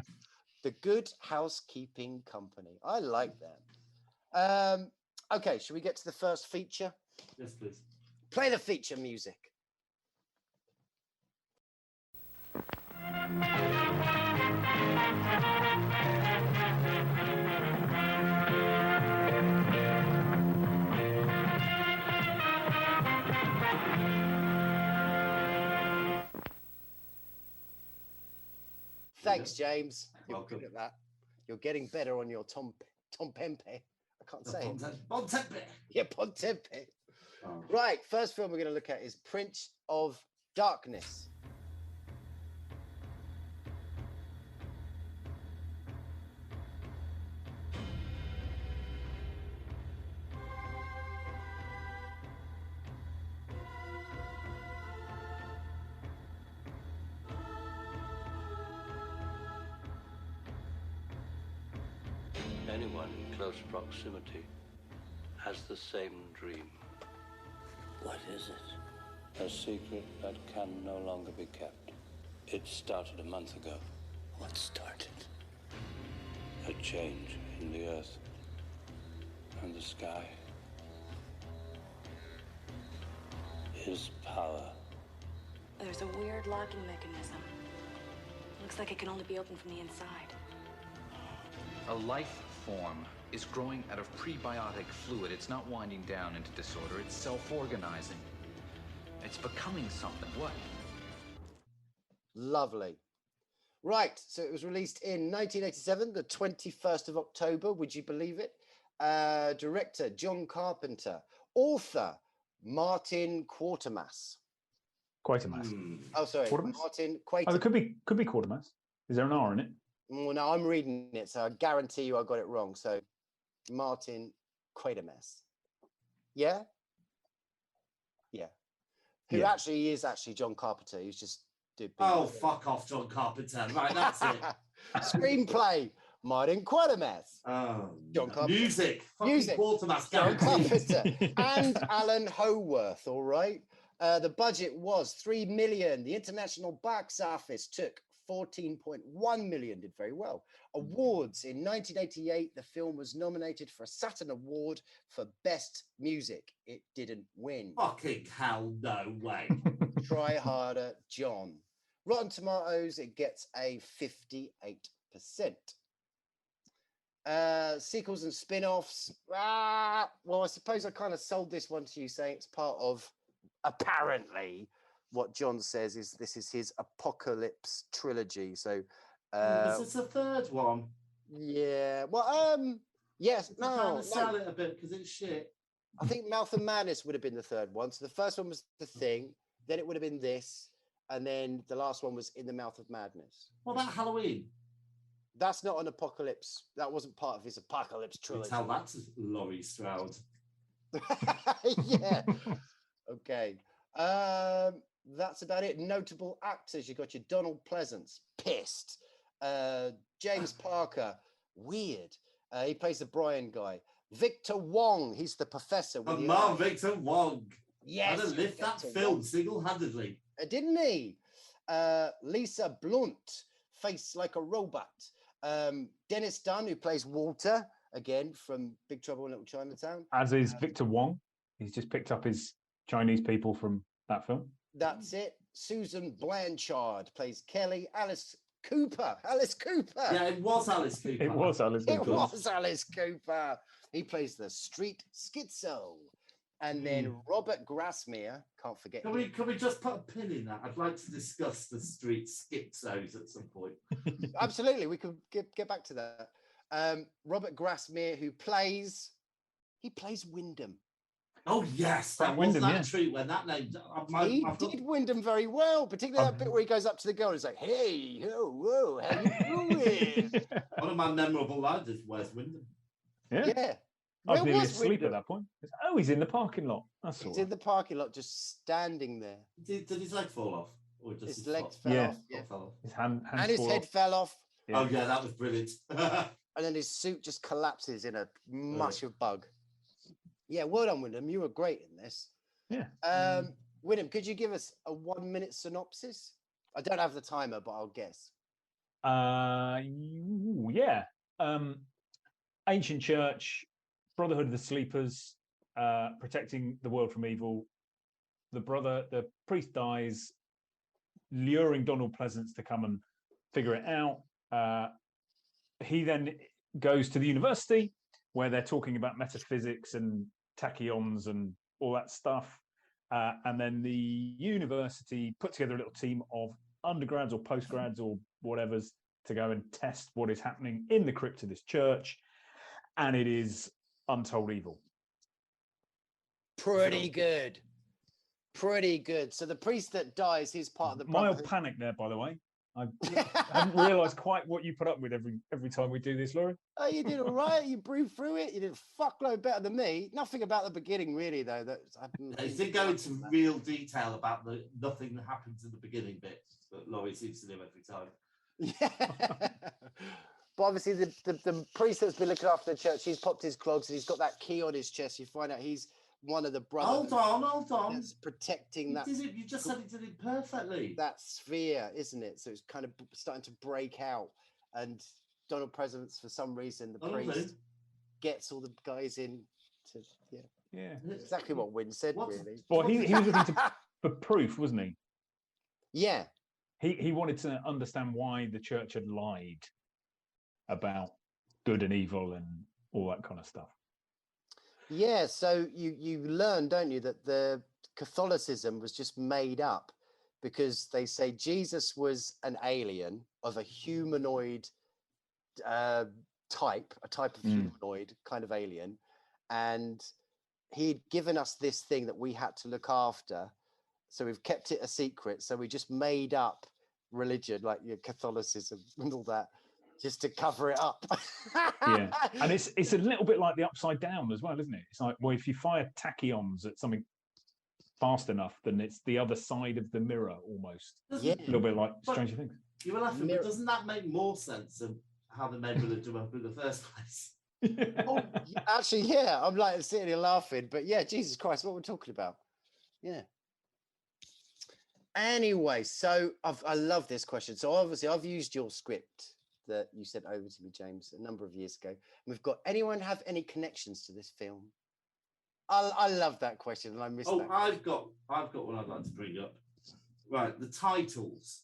The Good Housekeeping Company. I like that. Okay, shall we get to the first feature? Yes, please. Play the feature music. Thanks, James. You're Welcome. good at that. You're getting better on your Tom Pempe. I can't say it. Bon Tempe. Yeah, Pontempe. Oh. Right, first film we're going to look at is Prince of Darkness. Anyone in close proximity has the same dream. What is it? A secret that can no longer be kept. It started a month ago. What started? A change in the earth and the sky. His power. There's a weird locking mechanism. Looks like it can only be opened from the inside. A life form is growing out of prebiotic fluid. It's not winding down into disorder. It's self-organizing. It's becoming something. What? Lovely. Right, so it was released in 1987, the 21st of October. Would you believe it? Director, John Carpenter. Author, Martin Quatermass. Quatermass. Oh, sorry. Quatermass? Martin Oh, Quatermass. it could be Quatermass. Is there an R in it? Well, no, I'm reading it, so I guarantee you I got it wrong. So, Martin Quatermass. Yeah? Yeah. Who Yeah. actually is John Carpenter. He's just did. Oh, fuck off, John Carpenter. Right, that's it. Screenplay, Martin Quatermass. Oh, John Carpenter. Music. Fucking Music. Quartermass John guaranteed. Carpenter and Alan Howarth, all right? The budget was 3 million. The international box office took 14.1 million, did very well. Awards in 1988, the film was nominated for a Saturn Award for Best Music. It didn't win. Fucking hell, no way. Try harder, John. Rotten Tomatoes, it gets a 58%. Sequels and spin-offs. Well, I suppose I kind of sold this one to you saying it's part of, apparently, what John says is this is his apocalypse trilogy. So, Is this the third one? yeah. Well, yes. I'm trying No, to sell it a bit because it's shit. I think Mouth of Madness would have been the third one. So the first one was The Thing, then it would have been this, and then the last one was In the Mouth of Madness. What about Halloween? That's not an apocalypse. That wasn't part of his apocalypse You trilogy. tell that to Laurie Stroud. Yeah. Okay. That's about it. Notable actors. You got your Donald Pleasance, pissed. James Parker, weird. He plays the Brian guy. Victor Wong, he's the professor. With the eye. Victor Wong. Yes. Had to lift that Victor film Wong. single-handedly. Didn't he? Lisa Blunt, face like a robot. Dennis Dunn, who plays Walter, again from Big Trouble in Little Chinatown. As is Victor Wong. He's just picked up his Chinese people from that film. That's it. Susan Blanchard plays Kelly. Alice Cooper. Alice Cooper. Yeah, it was Alice Cooper. It was Alice It Cooper. was Alice Cooper. He plays the street schizo. And then Robert Grasmere, can't forget Can him. we just put a pin in that? I'd like to discuss the street schizos at some point. Absolutely, we could get back to that. Robert Grasmere, who plays Wyndham. Oh yes, that Wyndham, was that yeah. treat when that name. He did Wyndham very well, particularly that bit where he goes up to the girl and is like, "Hey, whoa, how you doing?" One of my memorable lines is, "Where's Wyndham?" Yeah. I was Where nearly was asleep Wyndham? at that point. Oh, he's in the parking lot. That's all He's right. in the parking lot, just standing there. Did his leg fall off, or just His legs foot? fell Yeah. off, yeah. Foot fell off? His hands And his fall head off. fell off, Yeah. Oh yeah, that was brilliant. and then his suit just collapses in a mush of bug. Yeah, well done, Wyndham. You were great in this. Yeah. Wyndham, could you give us a 1-minute synopsis? I don't have the timer, but I'll guess. Yeah. Ancient church, Brotherhood of the Sleepers, protecting the world from evil. The priest dies, luring Donald Pleasance to come and figure it out. He then goes to the university where they're talking about metaphysics and tachyons and all that stuff. And then the university put together a little team of undergrads or postgrads or whatever's to go and test what is happening in the crypt of this church. And it is untold evil. Pretty good. Pretty good. So the priest that dies, he's part of the Mild Brotherhood. panic there, by the way. I haven't realised quite what you put up with every time we do this, Laurie. Oh, you did all right. You breathed through it. You did a fuckload better than me. Nothing about the beginning, really, though. He did go into real detail about the nothing that happens in the beginning bit that Laurie seems to do every time. Yeah. But obviously, the priest that's been looking after the church, he's popped his clogs and he's got that key on his chest. You find out he's one of the brothers. Hold on. That's protecting that. You just said he did it perfectly. That sphere, isn't it? So it's kind of starting to break out. And Donald Pleasance, for some reason, the priest gets all the guys in to, Yeah. exactly what Wynn said, really. Well, he was looking for proof, wasn't he? Yeah. He wanted to understand why the church had lied about good and evil and all that kind of stuff. Yeah, so you learn, don't you, that the Catholicism was just made up because they say Jesus was an alien of a humanoid type, a type of humanoid kind of alien, and he'd given us this thing that we had to look after. So we've kept it a secret. So we just made up religion, like Catholicism and all that, just to cover it up. Yeah, and it's a little bit like the Upside Down as well, isn't it? It's like, well, if you fire tachyons at something fast enough, then it's the other side of the mirror almost. Yeah, a little bit like Stranger Things. You were laughing, but doesn't that make more sense than how they made religion up in the first place? Oh, actually, yeah, I'm like sitting here laughing, but yeah, Jesus Christ, what we're talking about. Yeah. Anyway, so I love this question. So obviously I've used your script that you sent over to me, James, a number of years ago. And we've got, anyone have any connections to this film? I love that question, and I missed that. I've got one I'd like to bring up. Right, the titles.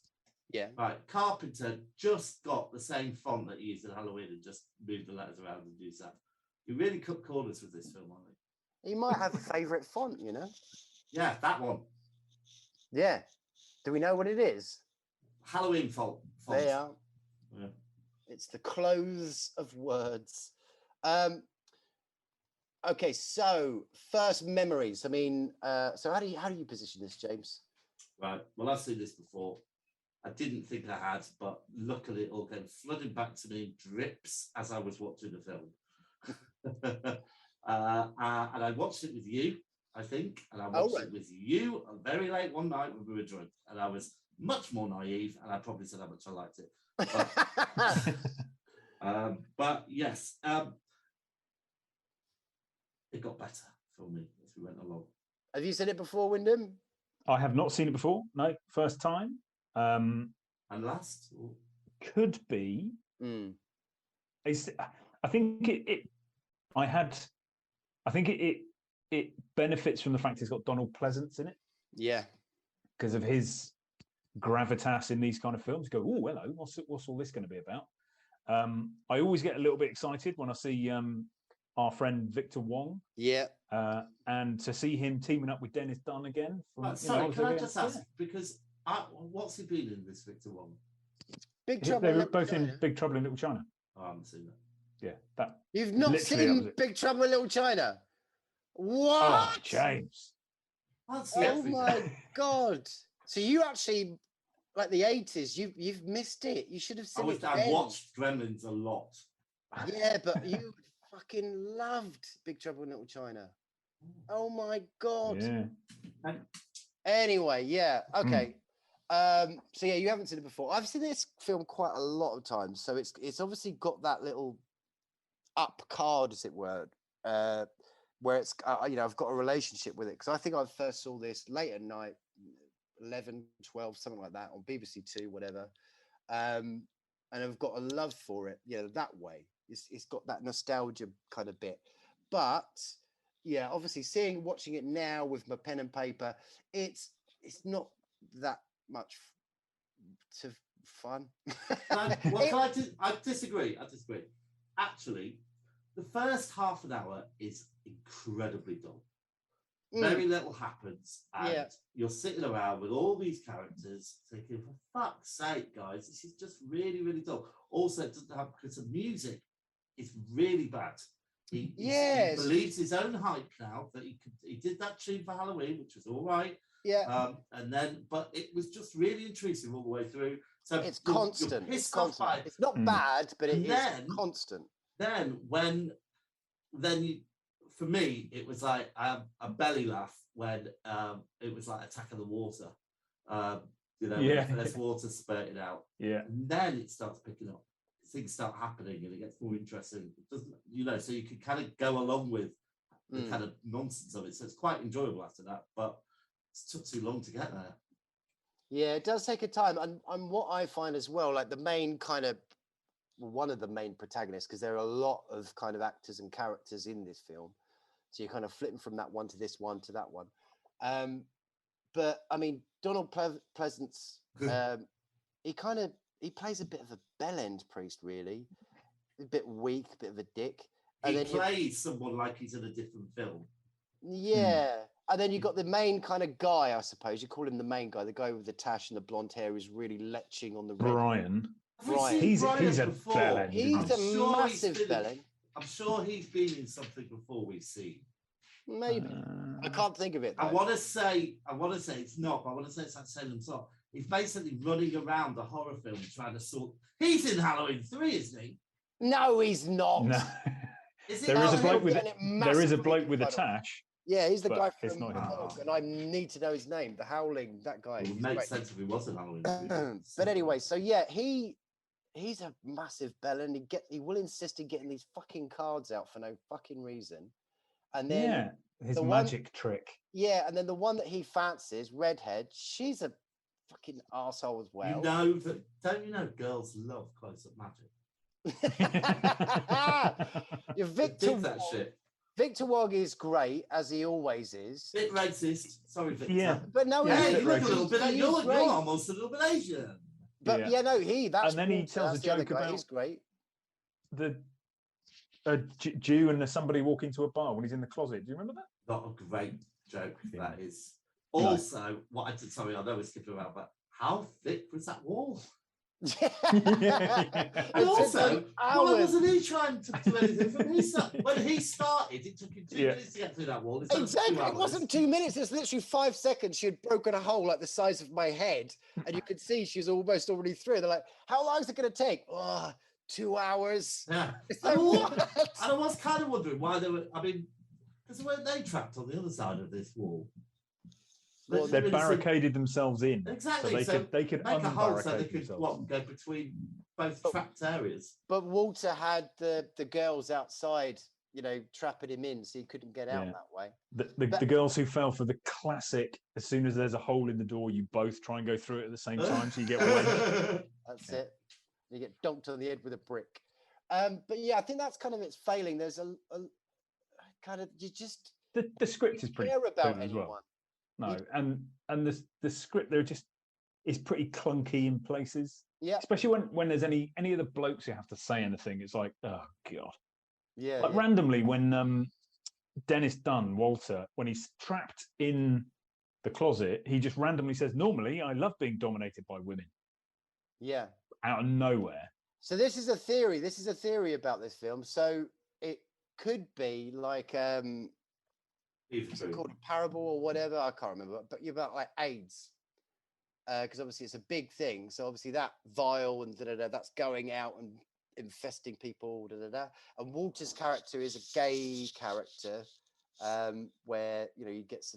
Yeah. Right, Carpenter just got the same font that he used in Halloween and just moved the letters around and used that. He really cut corners with this film, I think. He might have a favourite font, you know? Yeah, that one. Yeah. Do we know what it is? Halloween font. They are. Yeah. It's the clothes of words. Okay, so first memories. I mean, so how do you position this, James? Right. Well, I've seen this before. I didn't think I had, but luckily it all came flooding back to me in drips as I was watching the film. And I watched it with you, I think, and I watched it with you very late one night when we were drunk, and I was much more naive, and I probably said how much I liked it. But yes, it got better for me as we went along. Have you seen it before, Wyndham? I have not seen it before. No, first time. And last? Could be. I think it benefits from the fact it's got Donald Pleasance in it. Yeah. Because of his gravitas in these kind of films. You go, oh, hello, what's all this going to be about? I always get a little bit excited when I see our friend Victor Wong. Yeah. And to see him teaming up with Dennis Dunn again. Sorry, can I just ask? Because what's he been in this, Victor Wong? Big Trouble. They were both in Big Trouble in Little China. Oh, I haven't seen that. Yeah, You've not seen Big Trouble in Little China? What? Oh, James. Oh my God! So you actually, like the 80s, you've missed it. You should have seen it. I watched Gremlins a lot. Yeah, but you fucking loved Big Trouble in Little China. Oh my God! Yeah. Anyway, yeah, okay. So yeah, you haven't seen it before. I've seen this film quite a lot of times, so it's obviously got that little up card, as it were, where it's I've got a relationship with it, because I think I first saw this late at night, 11, 12, something like that, on BBC Two, whatever, and I've got a love for it. Yeah, that way, it's got that nostalgia kind of bit, but yeah, obviously watching it now with my pen and paper, it's not that much fun. I disagree. Actually, the first half an hour is incredibly dull. Very little happens, and you're sitting around with all these characters thinking, for fuck's sake, guys, this is just really, really dull. Also, it doesn't have, because the music is really bad. He believes his own hype now that he did that tune for Halloween, which was all right. Yeah. But it was just really intrusive all the way through. So it's constant. It's constant. It's not bad, but it is constant. For me, it was like a belly laugh when it was like Attack of the Water. When there's water spurting out. Yeah. And then it starts picking up. Things start happening and it gets more interesting. It doesn't, so you can kind of go along with the kind of nonsense of it. So it's quite enjoyable after that, but it took too long to get there. Yeah, it does take a time. And what I find as well, like one of the main protagonists, because there are a lot of kind of actors and characters in this film. So you're kind of flipping from that one to this one to that one. But I mean, Donald Pleasance, he plays a bit of a bell-end priest, really. A bit weak, a bit of a dick. And he plays someone like he's in a different film. Yeah. And then you've got the main kind of guy, I suppose. You call him the main guy, the guy with the tash and the blonde hair who's really leching on the Brian. He's a bellend. He's a massive bellend. I'm sure he's been in something before we've seen. Maybe. I can't think of it, though. I want to say it's not, but I want to say it's like Salem Top. He's basically running around the horror film trying to sort. He's in Halloween 3, isn't he? No, he's not. No. There is a bloke with a tash. Yeah, he's the guy from The Dog, and I need to know his name. The Howling, that guy. It makes sense if he was in Halloween. But anyway, so yeah, he's a massive bellend. He will insist on getting these fucking cards out for no fucking reason. And then his magic trick. Yeah, and then the one that he fancies, redhead, she's a fucking arsehole as well. Don't you know girls love close-up magic? Victor Wong is great, as he always is. Bit racist. Sorry, Victor. Yeah. But no, you're almost a little bit Asian. But that's and then he tells a joke about he's great. A Jew and somebody walking to a bar when he's in the closet. Do you remember that? Not a great joke. That is. Also, what I did, sorry, I know we're skipping around, but how thick was that wall? And also, why wasn't he trying to do anything from his side? When he started, it took him 2 minutes to get through that wall. Exactly. It wasn't 2 minutes. It's literally 5 seconds. She had broken a hole like the size of my head. And you could see she's almost already through. They're like, how long is it going to take? Oh, 2 hours. Yeah. It's like, And I was kind of wondering why they were, I mean, because weren't they trapped on the other side of this wall? Well, they barricaded themselves in. Exactly. So they could make a hole so they unbarricade could themselves. go between both trapped areas. But Walter had the girls outside, you know, trapping him in so he couldn't get out that way. The girls who fell for the classic, as soon as there's a hole in the door, you both try and go through it at the same time so you get wedged. That's it. You get dunked on the head with a brick. But yeah, I think that's kind of its failing. There's a kind of, you just... The script is pretty care about as anyone. well. No, and the script there just is pretty clunky in places. Yeah. Especially when there's any of the blokes who have to say anything, it's like, oh god. Yeah. Like randomly when Dennis Dunn, Walter, when he's trapped in the closet, he just randomly says, "Normally, I love being dominated by women." Yeah. Out of nowhere. So this is a theory. This is a theory about this film. So it could be like is it called a parable or whatever? I can't remember. But you're about like AIDS, because obviously it's a big thing. So obviously that vial and that's going out and infesting people. And Walter's character is a gay character, where he gets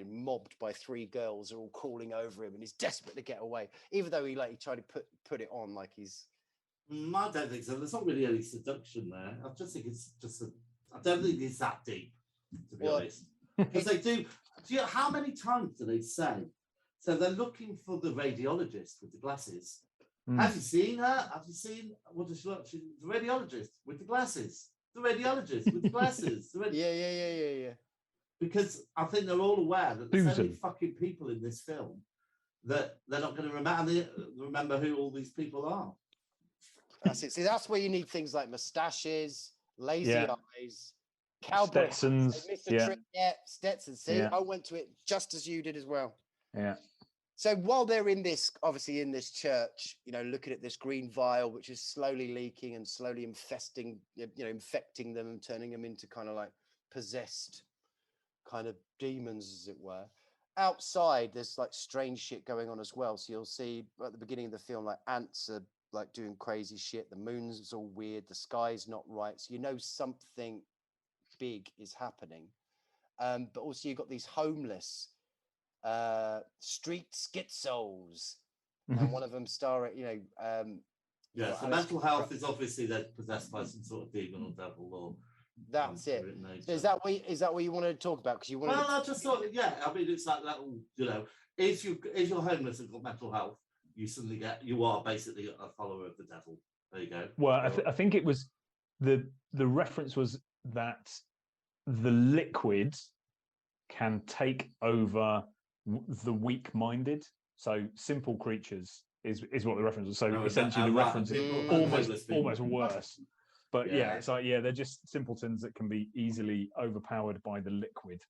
mobbed by 3 girls who are all crawling over him, and he's desperate to get away. Even though he tried to put it on like he's. I don't think so. There's not really any seduction there. I just think it's just I don't think it's that deep, to be honest. Because they do you know how many times do they say? So they're looking for the radiologist with the glasses. Have you seen her? Have you seen what does she look? She's the radiologist with the glasses. The radiologist with the glasses. Yeah. Because I think they're all aware that there's so many fucking people in this film that they're not going to remember who all these people are. That's it. See, that's where you need things like mustaches, lazy eyes, cowboy Stetsons. Stetson. See, I went to it just as you did as well. Yeah. So while they're in this, obviously in this church, looking at this green vial, which is slowly leaking and slowly infecting them and turning them into kind of like possessed kind of demons, as it were. Outside, there's like strange shit going on as well. So you'll see at the beginning of the film, like ants are like doing crazy shit. The moon's all weird. The sky's not right. So something big is happening. But also you've got these homeless street schizos, and one of them so mental health is obviously they're possessed by some sort of demon or devil or that's it. So is that what you wanted to talk about? Because you wanted. Well, I just thought, I mean, it's like that. If you're homeless and got mental health, you are basically a follower of the devil. There you go. Well, I think it was the reference was that the liquid can take over the weak-minded. So simple creatures is what the reference was. So essentially the reference is almost worse. But it's like they're just simpletons that can be easily overpowered by the liquid.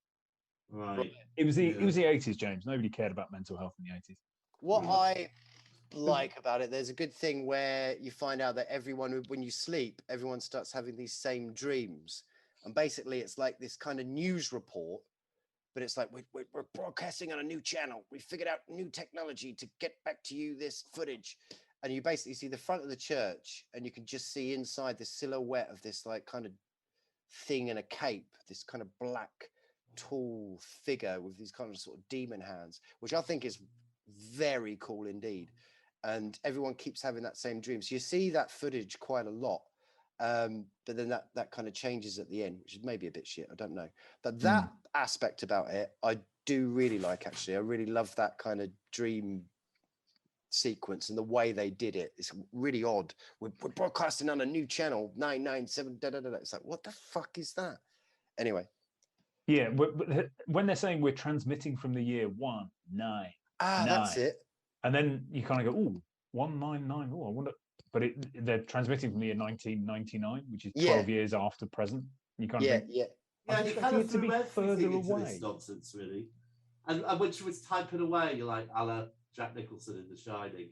Right. It was the 80s, James. Nobody cared about mental health in the 80s. What I like about it, there's a good thing where you find out that when you sleep, everyone starts having these same dreams. And basically it's like this kind of news report, but it's like, we're broadcasting on a new channel. We figured out new technology to get back to you this footage. And you basically see the front of the church, and you can just see inside the silhouette of this like kind of thing in a cape, this kind of black, tall figure with these kind of sort of demon hands, which I think is very cool indeed. And everyone keeps having that same dream. So you see that footage quite a lot. But then that kind of changes at the end, which is maybe a bit shit. I don't know. But that aspect about it, I do really like, actually. I really love that kind of dream sequence and the way they did it. It's really odd. We're broadcasting on a new channel, 997. It's like, what the fuck is that? Anyway. Yeah, when they're saying we're transmitting from the year 199. That's it. And then you kind of go, ooh, 199. Oh, I wonder. But they're transmitting from the year 1999, which is 12 years after present. You kind of think, you kind of threw everything into this nonsense, really. And when she was typing away, you're like, a la Jack Nicholson in The Shining.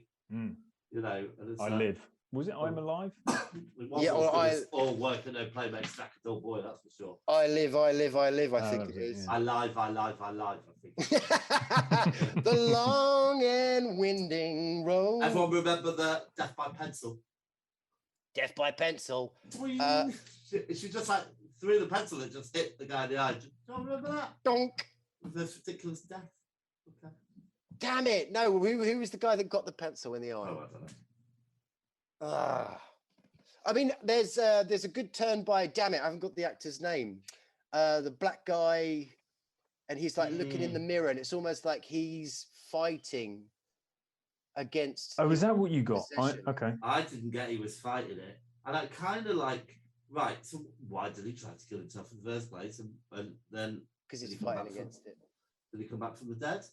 You know, and it's I like, live. Was it I'm Alive? It wasn't as good as all work and no play makes Jack a dull boy, that's for sure. I live, I think it is. I live, I think. The long and winding road. Everyone remember the Death by Pencil? Death by Pencil. She just like threw the pencil and just hit the guy in the eye. Do you remember that? Donk. With this ridiculous death. Okay. Damn it. No, who was the guy that got the pencil in the eye? Oh, I don't know. I mean, there's a good turn by, damn it, I haven't got the actor's name. The black guy, and he's like looking in the mirror, and it's almost like he's fighting against. Oh, is that what you got? Okay. I didn't get he was fighting it, and I kind of like, right. So why did he try to kill himself in the first place? And then because he's fighting against it. Did he come back from the dead?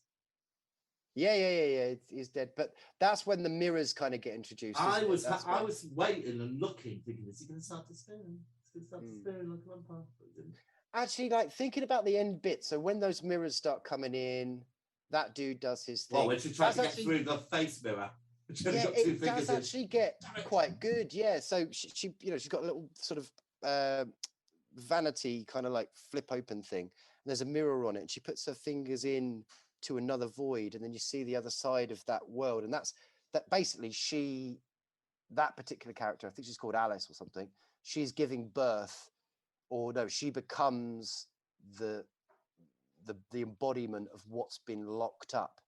Yeah. He's dead, but that's when the mirrors kind of get introduced. I was waiting and looking, thinking, is he going to start disappearing? Is he going to start disappearing like a vampire? Actually, like thinking about the end bit. So when those mirrors start coming in, that dude does his thing. Well, when she tried to get through the face mirror. Yeah, it does actually get quite good. Yeah, so she she's got a little sort of vanity kind of like flip open thing, and there's a mirror on it, and she puts her fingers in to another void, and then you see the other side of that world, and that basically that particular character, I think she's called Alice or something, she's giving birth, or no, she becomes the embodiment of what's been locked up,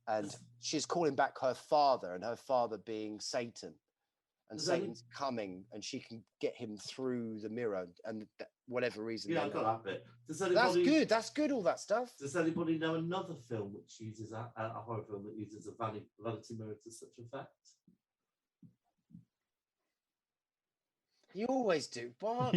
and she's calling back her father, and her father being Satan, and Satan's coming, and she can get him through the mirror, and whatever reason. Yeah, I got that bit. That's good. All that stuff. Does anybody know another film which uses a horror film that uses a vanity mirror to such effect? You always do, but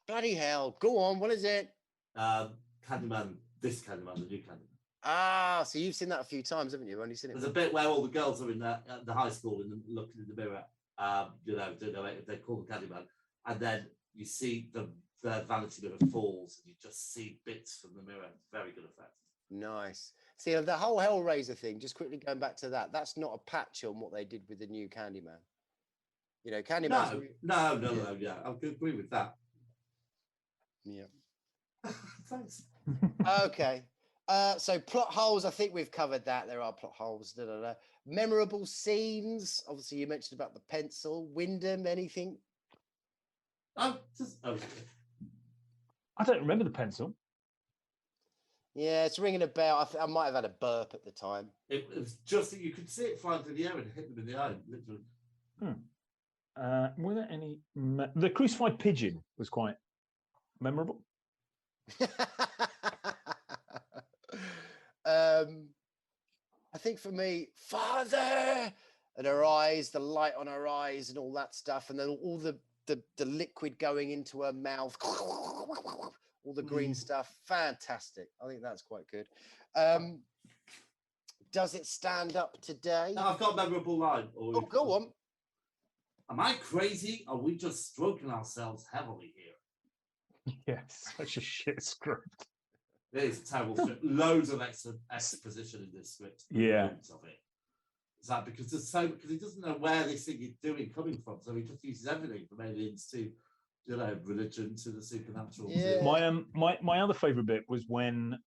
bloody hell, go on. What is it? Candyman. This Candyman, the new Candyman. Ah, so you've seen that a few times, haven't you? Only seen it. There's a bit where all the girls are in the high school and looking in the mirror. Don't know if they call the Candyman, and then you see the vanity mirror falls, and you just see bits from the mirror. Very good effect. Nice. See, the whole Hellraiser thing. Just quickly going back to that. That's not a patch on what they did with the new Candyman. You know, Candyman. No. Yeah, I agree with that. Yeah. Thanks. Okay. So plot holes, I think we've covered that. There are plot holes. Memorable scenes. Obviously, you mentioned about the pencil. Wyndham, anything? I don't remember the pencil. Yeah, it's ringing a bell. I might have had a burp at the time. It was just that you could see it flying through the air and hit them in the eye, literally. Were there any? The crucified pigeon was quite memorable. I think for me, Father, and her eyes, the light on her eyes, and all that stuff, and then all the liquid going into her mouth, all the green stuff, fantastic. I think that's quite good. Does it stand up today? No, I've got a memorable line. Go on. Am I crazy? Or are we just stroking ourselves heavily here? Yes, such a shit script. It is a terrible script. Loads of exposition in this script. Yeah. Loads of it. Is that because he doesn't know where this thing is coming from, so he just uses everything from aliens to, religion to the supernatural. Yeah. My other favourite bit was when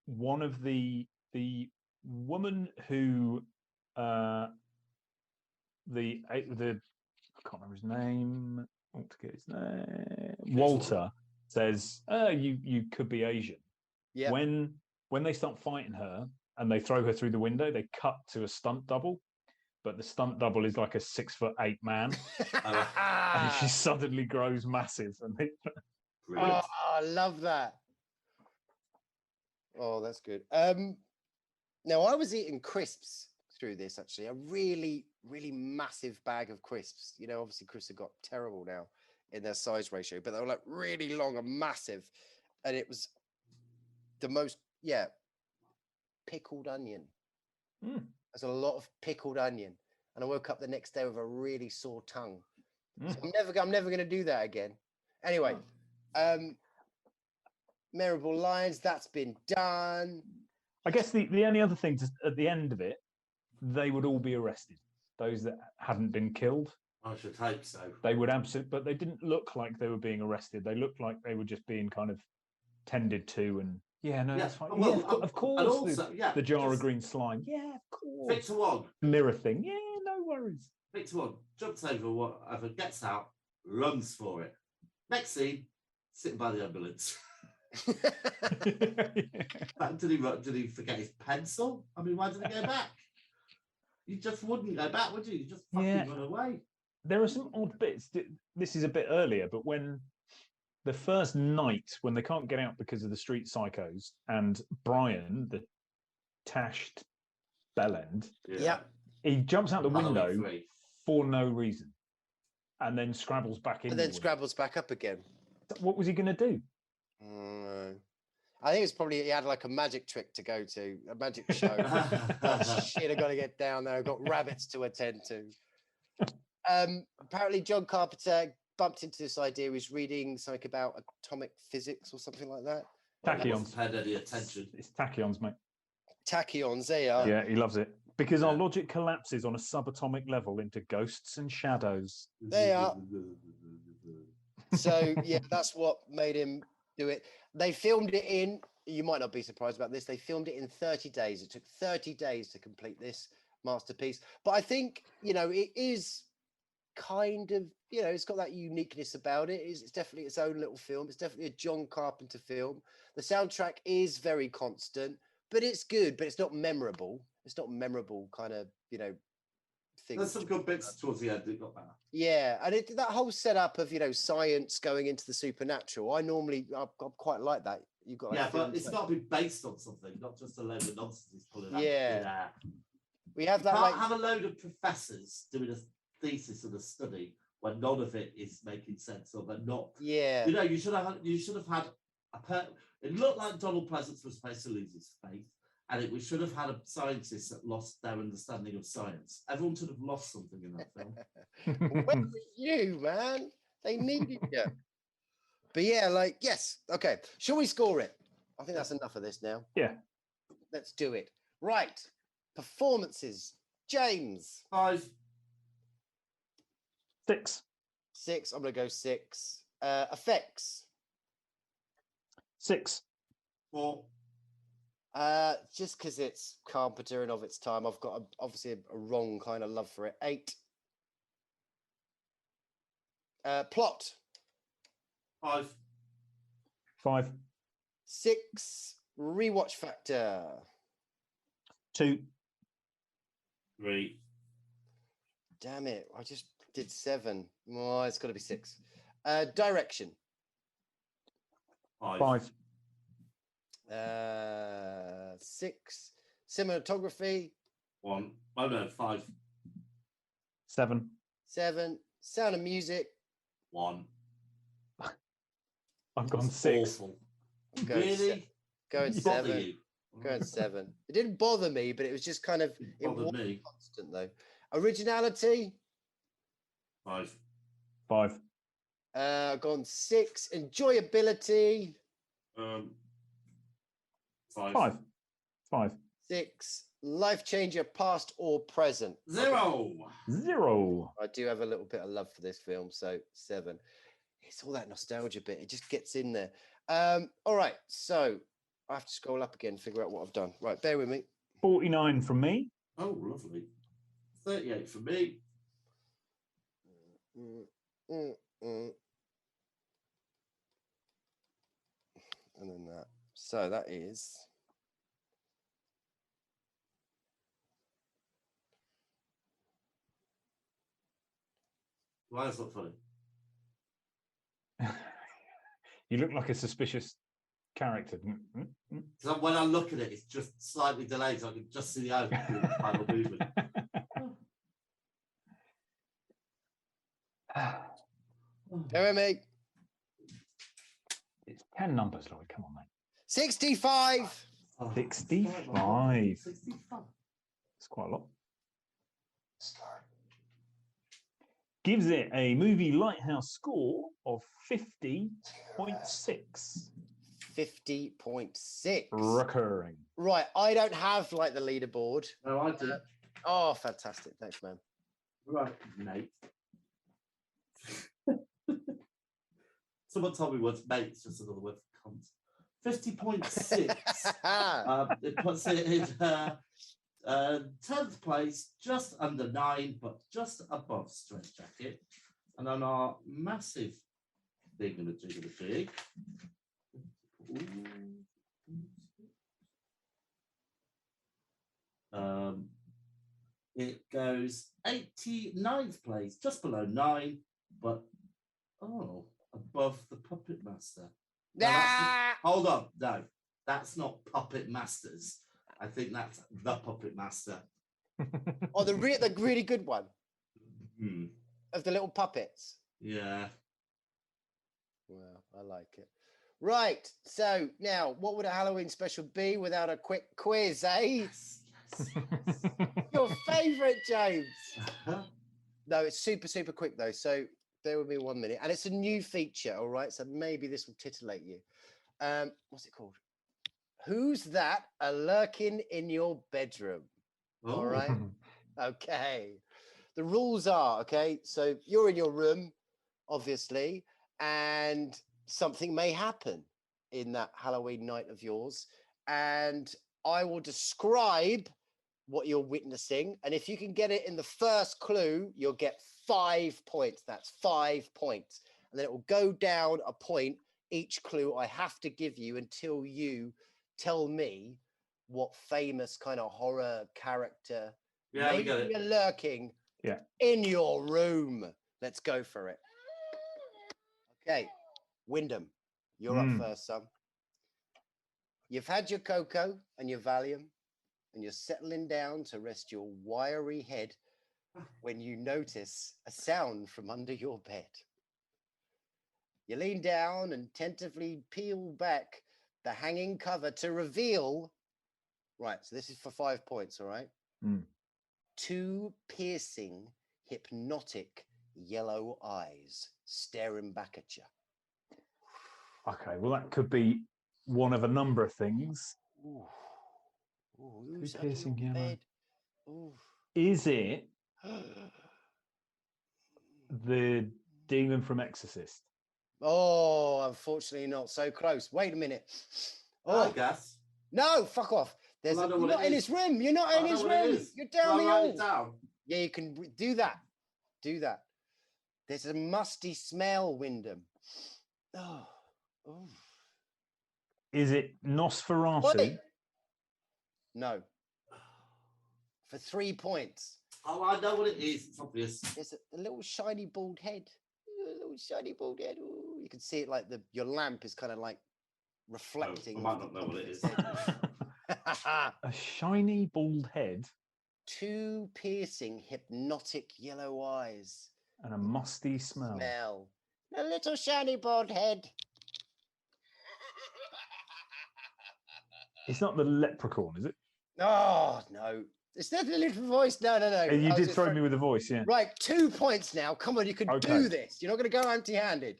one of the woman who I can't remember his name. I want to get his name. Walter says, "You could be Asian." Yeah. When they start fighting her and they throw her through the window, they cut to a stunt double, but the stunt double is like a 6'8" man, and she suddenly grows massive. And I love that. Oh, that's good. Now I was eating crisps through this, actually, a really, really massive bag of crisps. Obviously crisps have got terrible now in their size ratio, but they were like really long and massive, and it was the most pickled onion. There's a lot of pickled onion, and I woke up the next day with a really sore tongue. So I'm never going to do that again. Anyway, memorable lines. That's been done. I guess the only other thing at the end of it, they would all be arrested. Those that hadn't been killed. I should hope so. They would absolutely, but they didn't look like they were being arrested. They looked like they were just being kind of tended to, and that's fine. Well, of course, and also, the jar of green slime. Yeah, of course. Victor Wong. Mirror thing. Yeah, no worries. Victor Wong jumps over whatever, gets out, runs for it. Next scene, sitting by the ambulance. Did he forget his pencil? I mean, why did he go back? You just wouldn't go back, would you? You just fucking run away. There are some odd bits. This is a bit earlier, but when the first night, when they can't get out because of the street psychos, and Brian, the tashed bellend, he jumps out the window for no reason, and then scrabbles back in. And then scrabbles back up again. What was he going to do? I think it's probably he had like a magic trick to go to, a magic show. Shit, I got to get down there. I've got rabbits to attend to. Apparently, John Carpenter bumped into this idea. He was reading something about atomic physics or something like that. Tachyons. Paid any attention. It's tachyons, mate. Tachyons, they are. Yeah, he loves it. Because our logic collapses on a subatomic level into ghosts and shadows. They are. So, yeah, that's what made him do it. They filmed it in, you might not be surprised about this, they filmed it in 30 days. It took 30 days to complete this masterpiece. But I think, it is kind of, it's got that uniqueness about it. It's definitely its own little film. It's definitely a John Carpenter film. The soundtrack is very constant, but it's good, but it's not memorable. It's not memorable kind of, thing. There's some good bits towards the end that got better. Yeah, and that whole setup of, science going into the supernatural, I quite like that. You've got but it's got to be based on something, not just a load of nonsense he's pulling out. Yeah. We have that. You can't have a load of professors doing a thesis and a study when none of it is making sense, or they're not. Yeah. You should have had it looked like Donald Pleasance was supposed to lose his faith, and we should have had a scientist that lost their understanding of science. Everyone should have lost something in that film. Where were you, man? They needed you. But yeah, yes. Okay. Shall we score it? I think that's enough of this now. Yeah. Let's do it. Right. Performances. James. 5. 6. 6. I'm going to go 6. Effects. 6. 4. Just because it's Carpenter and of its time, I've got obviously a wrong kind of love for it. 8. Plot. 5. 5. 6. Rewatch factor. 2. 3. Damn it! I just did 7. Oh, it's got to be 6. Direction. 5. 6. Cinematography. 1. Oh no, 5. 7. 7. Sound of music. 1. I've gone 6. Awful. I'm going Really? Going Bother 7. you? Going 7. It didn't bother me, but it was just kind of Bothered me. constant though. Originality. 5. 5. Gone 6. Enjoyability. 5. 5. 5. 6. Life changer, past or present. 0. 0. I do have a little bit of love for this film, so 7. It's all that nostalgia bit. It just gets in there. All right, so I have to scroll up again, figure out what I've done. Right, bear with me. 49 from me. Oh, lovely. 38 for me. And then that. So that is. Why is that funny? You look like a suspicious character. Because when I look at it, it's just slightly delayed, so I can just see the final movement. Bear with me. It's 10 numbers, Laurie. Come on, mate. 65. 65. 65. It's quite a lot. Gives it a movie lighthouse score of 50.6. 50.6. Recurring. Right, I don't have like the leaderboard. No, I do. Oh, fantastic. Thanks, man. Right, Nate. Someone told me once, mate, it's just another word for cunt. 50.6. It puts it in 10th place, just under 9, but just above Straight Jacket. And on our massive jig, it goes 89th place, just below 9, but above the Puppet Master. Hold on, no, that's not Puppet Masters. I think that's the Puppet Master. Oh, the really good one Hmm. of the little puppets. Yeah. Well, I like it. Right. So now, what would a Halloween special be without a quick quiz, eh? Yes. Your favourite, James. No, it's super, super quick though. So bear with me 1 minute. And it's a new feature, all right? So maybe this will titillate you. What's it called? Who's that lurking in your bedroom? Oh. All right. Okay. The rules are, okay, so you're in your room, obviously, and something may happen in that Halloween night of yours. And I will describe what you're witnessing. And if you can get it in the first clue, you'll get 5 points. That's 5 points. And then it will go down a point each clue I have to give you until you tell me what famous kind of horror character Yeah, we got maybe it. lurking in your room. Let's go for it. Okay, Wyndham, you're up first, son. You've had your cocoa and your Valium, and you're settling down to rest your wiry head when you notice a sound from under your bed. You lean down and tentatively peel back the hanging cover to reveal. Right, so this is for 5 points, all right? 2 piercing, hypnotic yellow eyes staring back at you. Okay, well, that could be one of a number of things. Ooh. Ooh, Two who's piercing under your yellow. bed? Ooh. Is it the demon from Exorcist? Oh, unfortunately not. So close. Wait a minute. Oh, I guess. no, fuck off. You're not in his room. You're not in his room. You're down the hall. Down? Yeah, you can do that. Do that. There's a musty smell, Wyndham. Oh. Oh. Is it Nosferatu? Wait. No. For 3 points. Oh, I know what it is. It's obvious. There's a little shiny bald head. A little shiny bald head. Ooh, you can see it like your lamp is kind of like reflecting. I might not know what it is. A shiny bald head. 2 piercing, hypnotic yellow eyes. And a musty smell. A little shiny bald head. It's not the leprechaun, is it? Oh, no. It's not the little voice. No. You did throw me with a voice, yeah. Right, 2 points now. Come on, you can do this. You're not going to go empty-handed.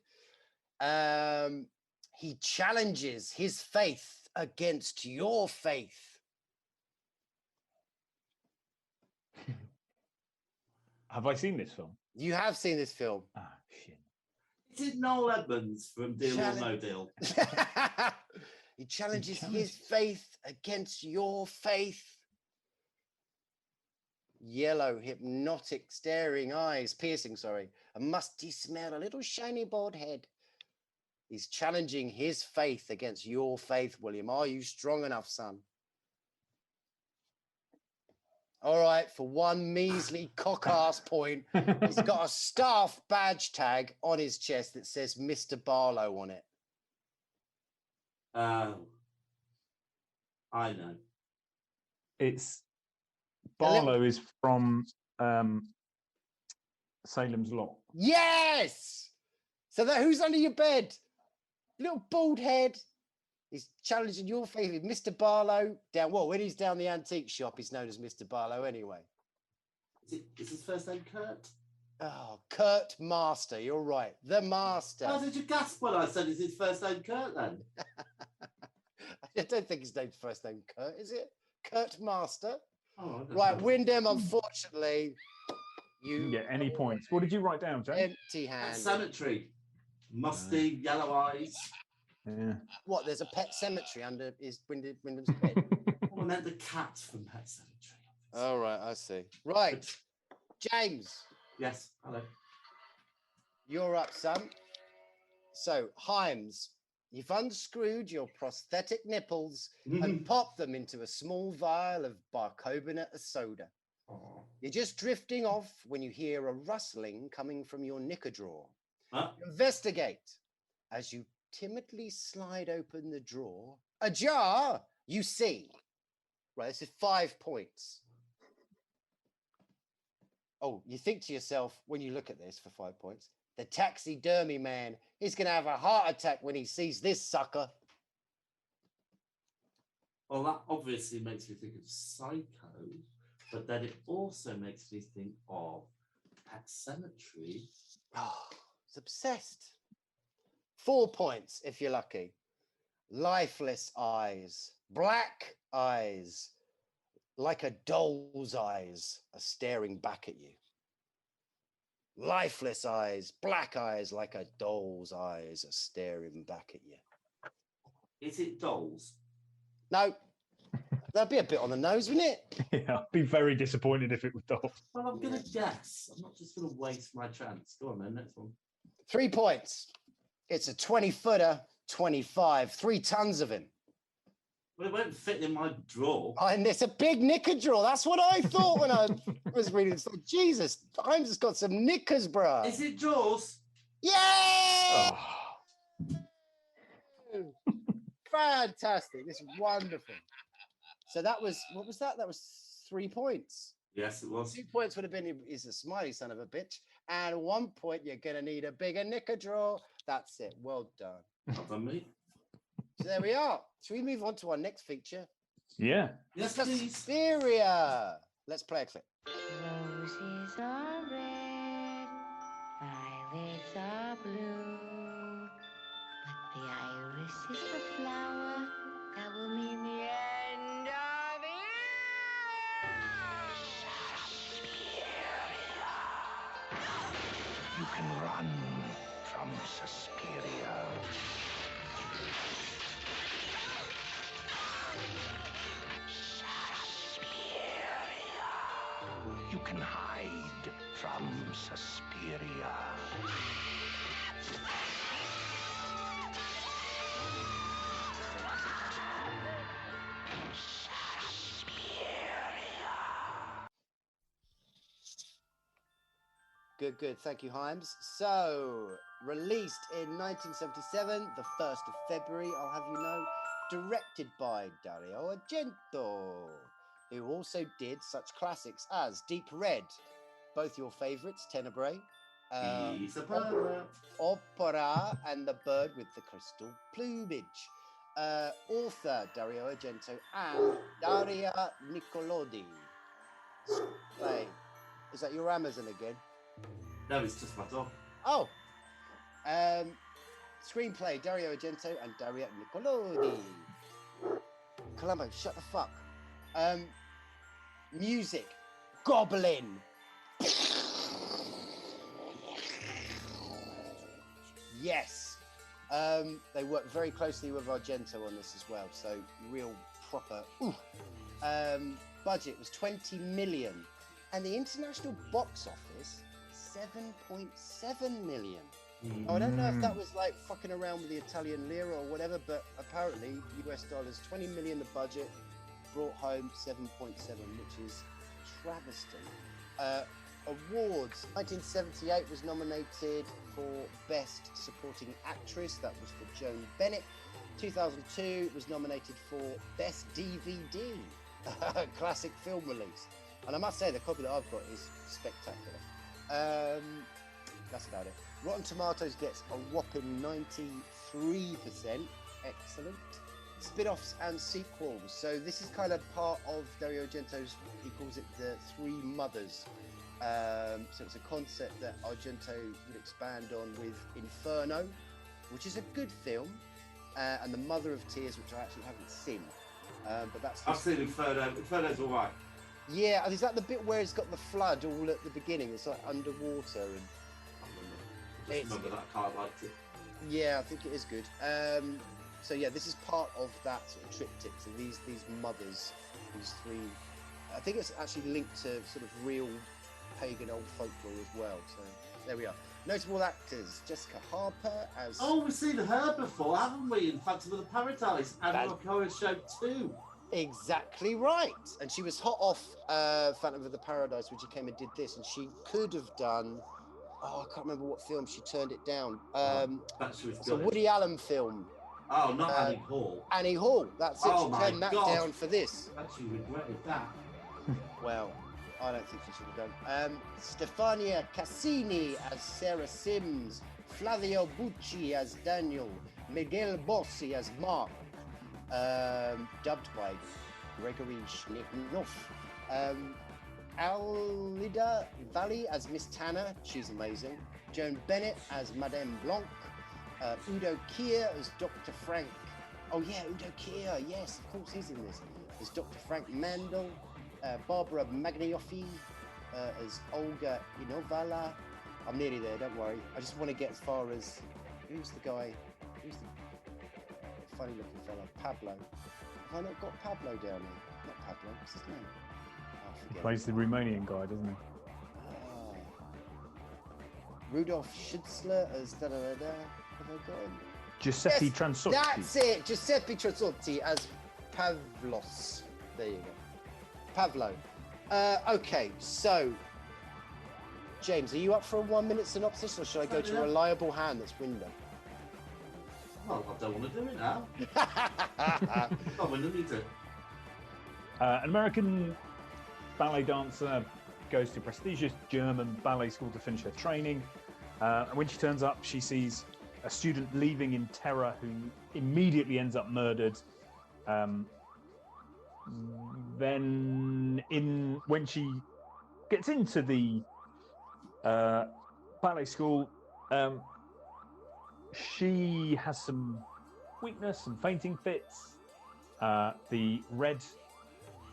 He challenges his faith against your faith. Have I seen this film? You have seen this film. Ah, shit. Is it Noel Edmonds from Deal or No Deal? He challenges his faith against your faith. Yellow, hypnotic, staring eyes, piercing, sorry. A musty smell, a little shiny bald head. He's challenging his faith against your faith, William. Are you strong enough, son? All right, for 1 measly cock-ass point, he's got a staff badge tag on his chest that says Mr. Barlow on it. Oh. I know. It's Barlow is from Salem's Lot. Yes! So who's under your bed? Little bald head. He's challenging your faith. Mr. Barlow down. Well, when he's down the antique shop, he's known as Mr. Barlow anyway. Is his first name Kurt? Oh, Kurt Master. You're right. The Master. How did you gasp when I said is his first name Kurt then? I don't think his name's first name Kurt, is it? Kurt Master. Oh, I don't Right, know. Wyndham, unfortunately, You you can get any points. What did you write down, James? empty Pet handed. Cemetery. Musty, yellow eyes. Yeah. What? There's a pet cemetery under his Wyndham's bed. Well, I meant the cat from Pet Cemetery. All right, I see. Right, James, Yes, hello. you're up, son. So, Himes, you've unscrewed your prosthetic nipples and popped them into a small vial of bicarbonate of soda. Oh. You're just drifting off when you hear a rustling coming from your knicker drawer. Huh? Investigate. As you timidly slide open the drawer, ajar, you see. Right, this is 5 points. Oh, you think to yourself when you look at this for 5 points, the taxidermy man is going to have a heart attack when he sees this sucker. Well, that obviously makes me think of Psycho, but then it also makes me think of Pet Cemetery. Oh, it's obsessed. 4 points if you're lucky. Lifeless eyes, black eyes, like a doll's eyes are staring back at you. Lifeless eyes, black eyes, like a doll's eyes are staring back at you. Is it dolls? No, that'd be a bit on the nose, wouldn't it? Yeah, I'd be very disappointed if it was dolls. Well, I'm going to guess. I'm not just going to waste my chance. Go on then, next one. 3 points. It's a 20-footer, 25, 3 tons of him. Well, it won't fit in my drawer. And it's a big knicker drawer. That's what I thought when I was reading this. Jesus, I've just got some knickers, bruh. Is it Jaws? Yeah! Oh, Fantastic. This is wonderful. So that was, what was that? That was 3 points. Yes, it was. 2 points would have been, he's a smiley son of a bitch. And 1 point, you're going to need a bigger knicker drawer. That's it. Well done. Not done me. So there we are. Should we move on to our next feature? yeah. Yes, please. Suspiria. Let's play a clip. Roses are red, violets are blue, but the iris is the flower that will mean the end of it. You can run from Susperia. You can hide from Susperia. Good, good. Thank you, Himes. So, released in 1977, the 1st of February, I'll have you know, directed by Dario Argento, who also did such classics as Deep Red, both your favourites, Tenebrae, He's a pervert. Opera and the Bird with the Crystal Plumage. Author Dario Argento and Daria Nicolodi. Play. Is that your Amazon again? No, it's just my dog. Oh. Screenplay Dario Argento and Daria Nicolodi. Columbo, shut the fuck. Music Goblin. Yes. They worked very closely with Argento on this as well, so real proper. Budget was 20 million, and the international box office 7.7 million. Oh, I don't know if that was like fucking around with the Italian lira or whatever, but apparently US dollars, 20 million the budget, brought home 7.7, which is travesty. Awards, 1978 was nominated for Best Supporting Actress, that was for Joan Bennett. 2002 was nominated for Best DVD, classic film release. And I must say, the copy that I've got is spectacular. That's about it. Rotten Tomatoes gets a whopping 93%. Excellent. Spin-offs and sequels. So this is kind of part of Dario Argento's, he calls it the Three Mothers. So it's a concept that Argento would expand on with Inferno, which is a good film, and The Mother of Tears, which I actually haven't seen. But that's I've seen Inferno. Inferno's all right. Yeah, is that the bit where it's got the flood all at the beginning? It's like underwater and. I just remember that car liked it. Yeah, I think it is good. So yeah, this is part of that sort of triptych. So these mothers, these three. I think it's actually linked to sort of real pagan old folklore as well. So there we are. Notable actors: Jessica Harper as. Oh, we've seen her before, haven't we? In Phantom of the Paradise and Rock Horror Show 2. Exactly right. And she was hot off Phantom of the Paradise when she came and did this, and she could have done. Oh, I can't remember what film she turned it down. It's a Woody Allen film. Oh, not Annie Hall. Annie Hall, that's it. Oh, she turned that down for this. Actually regretted that. Well, I don't think she should have done. Stefania Cassini as Sarah Sims, Flavio Bucci as Daniel, Miguel Bossi as Mark, dubbed by Gregory Schnittnoff. Alida Valli as Miss Tanner, she's amazing. Joan Bennett as Madame Blanc. Udo Kier as Dr. Frank. Oh yeah, Udo Kier, yes, of course he's in this. As Dr. Frank Mandel. Barbara Magniofi as Olga Inovala. I'm nearly there, don't worry. I just want to get as far as, who's the guy? Who's the funny looking fellow? Pablo. Have I not got Pablo down here? Not Pablo, what's his name? He plays the Romanian guy, doesn't he? Rudolf Schitzler as da-da-da-da. Have I got him? Giuseppe Transotti. That's it! Giuseppe Transotti as Pavlos. There you go. Pavlo. Okay, so James, are you up for a 1 minute synopsis, or should I go to a reliable hand that's Wyndham? Well, I don't want to do it now. Come on, Wyndham, you do it. An American ballet dancer goes to prestigious German ballet school to finish her training. And when she turns up, she sees a student leaving in terror who immediately ends up murdered. Then, when she gets into the ballet school, she has some weakness, some fainting fits. The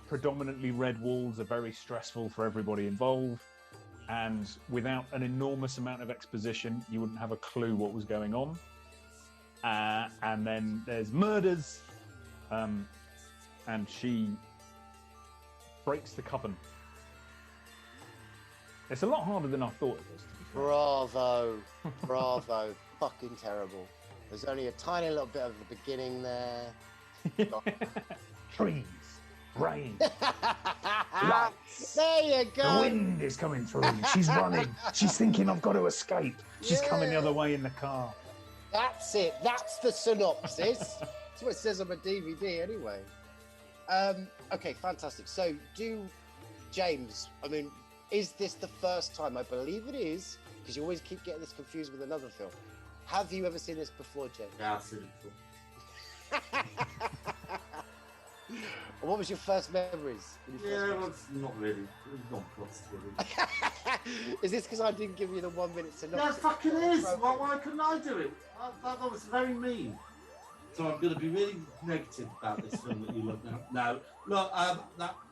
predominantly red walls are very stressful for everybody involved, and without an enormous amount of exposition, you wouldn't have a clue what was going on. And then there's murders, and she breaks the coven. It's a lot harder than I thought it was, to be fair. Bravo. Fucking terrible. There's only a tiny little bit of the beginning there. Trees, rain, lights. There you go. The wind is coming through. She's running. She's thinking, I've got to escape. She's coming the other way in the car. That's it. That's the synopsis. That's what it says on my DVD anyway. Okay, fantastic. So James, I mean, is this the first time? I believe it is, because you always keep getting this confused with another film. Have you ever seen this before, James? Yeah, I've seen it before. What was your first memories? Not really. It was nonplussed, really. Is this because I didn't give you the 1 minute synopsis? Yeah, it fucking is. Why couldn't I do it? That was very mean. So I'm going to be really negative about this film that you love now. Look,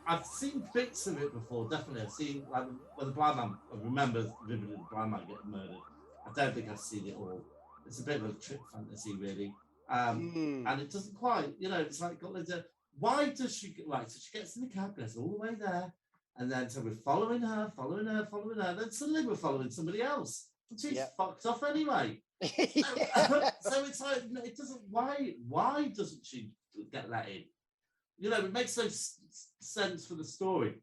I've seen bits of it before, definitely. I've seen, like, when the blind man, I remember vividly the blind man getting murdered. I don't think I've seen it all. It's a bit of a trip fantasy, really. And it doesn't quite, it's like got loads of, why does she get, right, so she gets in the cab, goes all the way there, and then so we're following her, then suddenly we're following somebody else. And she's fucked off anyway. So it's like, it doesn't, why doesn't she get that in? It makes no sense for the story.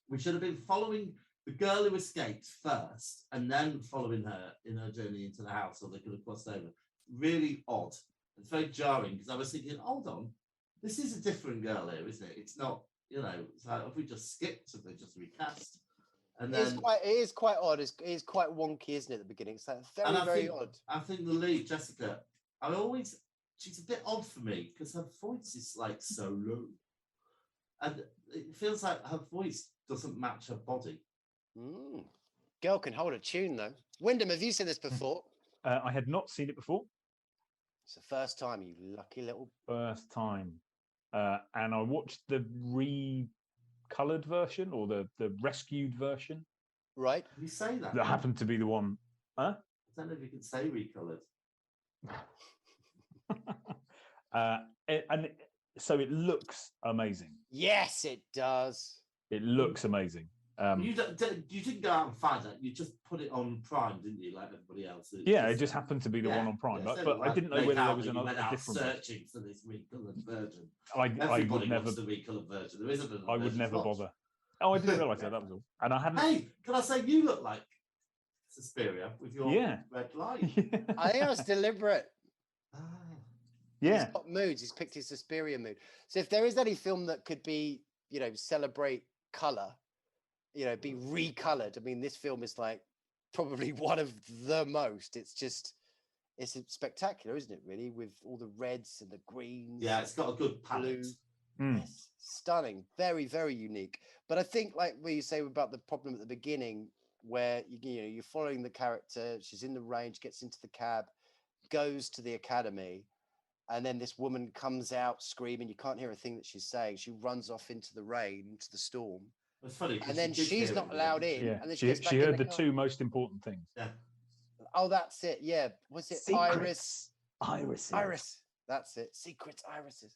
We should have been following the girl who escaped first and then following her in her journey into the house, or they could have crossed over. Really odd. It's very jarring, because I was thinking, hold on, this is a different girl here, isn't it? It's not, it's like, if we just skipped, if they just recast. And then, it is quite odd. It is quite wonky, isn't it, at the beginning? It's like very odd. I think the lead, Jessica, she's a bit odd for me, because her voice is like so low. And it feels like her voice doesn't match her body. Girl can hold a tune, though. Wyndham, have you seen this before? I had not seen it before. It's the first time, you lucky little. First time. And I watched the recolored version or the rescued version. Right. Can you say that? That happened to be the one. Huh? I don't know if you can say recolored. So it looks amazing. Yes, it does. It looks amazing. You didn't go out and find it. You just put it on Prime, didn't you? Like everybody else. It just happened to be the one on Prime. Yeah, but I didn't know whether there was another different searching for this recolored version. I would never. The recolored version. There isn't. I would never bother. Oh, I didn't realise that. That was all. And I hadn't. Hey, can I say you look like Susperia with your red light? I think it was deliberate. Yeah. He's got moods. He's picked his Susperia mood. So if there is any film that could be, celebrate color, be recolored. I mean, this film is like probably one of the most. It's spectacular, isn't it? Really, with all the reds and the greens. Yeah, it's got a good palette. Yes, stunning, very, very unique. But I think, like what you say about the problem at the beginning, where you're following the character, she's in the range, gets into the cab, goes to the academy, and then this woman comes out screaming. You can't hear a thing that she's saying. She runs off into the rain, into the storm. It's funny, and then she's not allowed in. Yeah. And then she heard the two most important things. Yeah. Oh, that's it. Yeah. Was it Secrets. Iris. That's it. Secret irises.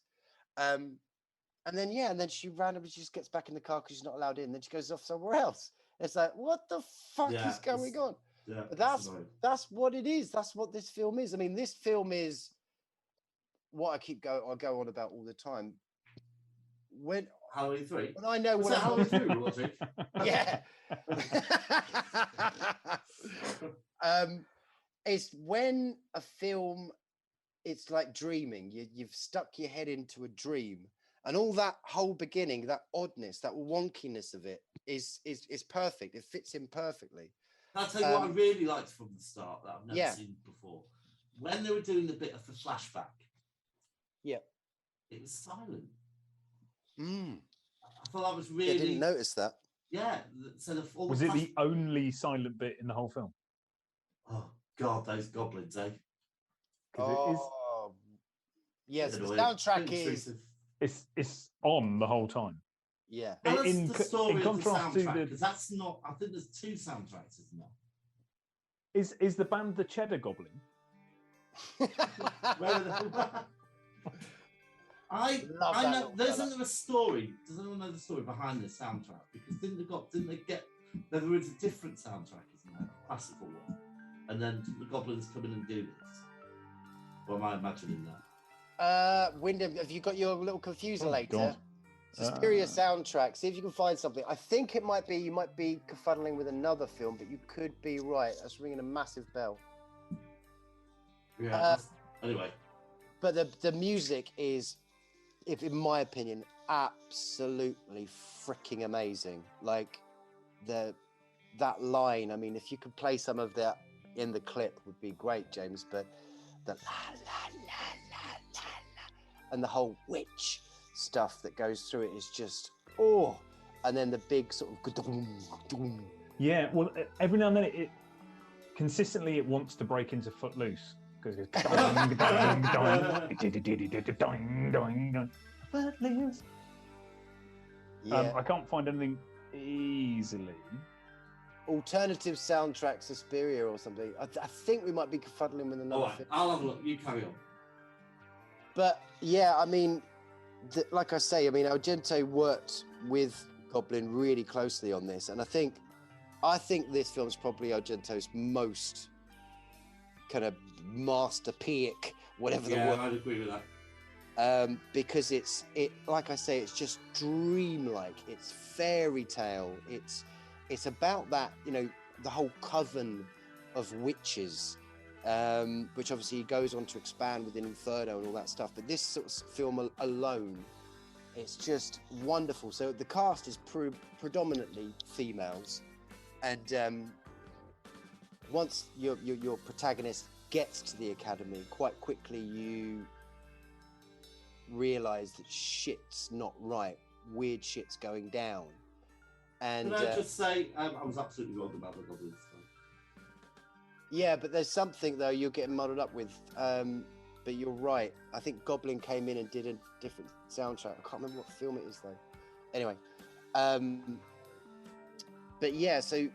And then she randomly just gets back in the car because she's not allowed in. Then she goes off somewhere else. It's like, what the fuck is going on? Yeah, but that's what it is. That's what this film is. I mean, this film is what I go on about all the time. When Halloween 3. When I know what Halloween 3 we're watching. Yeah. It's when a film, it's like dreaming. You've stuck your head into a dream, and all that whole beginning, that oddness, that wonkiness of it is perfect. It fits in perfectly. I'll tell you what I really liked from the start that I've never seen before. When they were doing the bit of the flashback, it was silent. I thought that was really. I didn't notice that. Yeah. So was it the only silent bit in the whole film? Oh God, those goblins, eh? Oh, yes. The soundtrack is. It's on the whole time. Yeah. In contrast to because that's not. I think there's two soundtracks, isn't there? Is the band the Cheddar Goblin? I know. Isn't there a story? Does anyone know the story behind this soundtrack? Because didn't they get? There was a different soundtrack, isn't there? A classical one, and then the goblins come in and do this. Or am I imagining that? Wyndham, have you got your little confuser later? God. Suspiria soundtrack. See if you can find something. I think it might be. You might be confuddling with another film, but you could be right. That's ringing a massive bell. Yeah. Anyway. But the music is, in my opinion, absolutely freaking amazing. Like that line. I mean, if you could play some of that in the clip, would be great, James. But the la la la la la la, and the whole witch stuff that goes through it is just and then the big sort of yeah. Well, every now and then it consistently it wants to break into Footloose because it goes Footloose. Yeah. I can't find anything easily. Alternative soundtrack, Susperia or something. I think we might be confuddling with another film. I'll have a look. You carry on. But yeah, I mean, like I say, Argento worked with Goblin really closely on this, and I think this film's probably Argento's most kind of masterpiece, whatever the word. Yeah, I'd agree with that. Because like I say, it's just dreamlike. It's fairy tale. It's about that, the whole coven of witches, which obviously he goes on to expand within Inferno and all that stuff. But this sort of film alone, it's just wonderful. So the cast is predominantly females, and once your protagonist gets to the academy, quite quickly you realise that shit's not right. Weird shit's going down. And can I just say, I was absolutely wrong about the goblins. Yeah, but there's something though you're getting muddled up with. but you're right. I think Goblin came in and did a different soundtrack. I can't remember what film it is though. Anyway, but yeah, so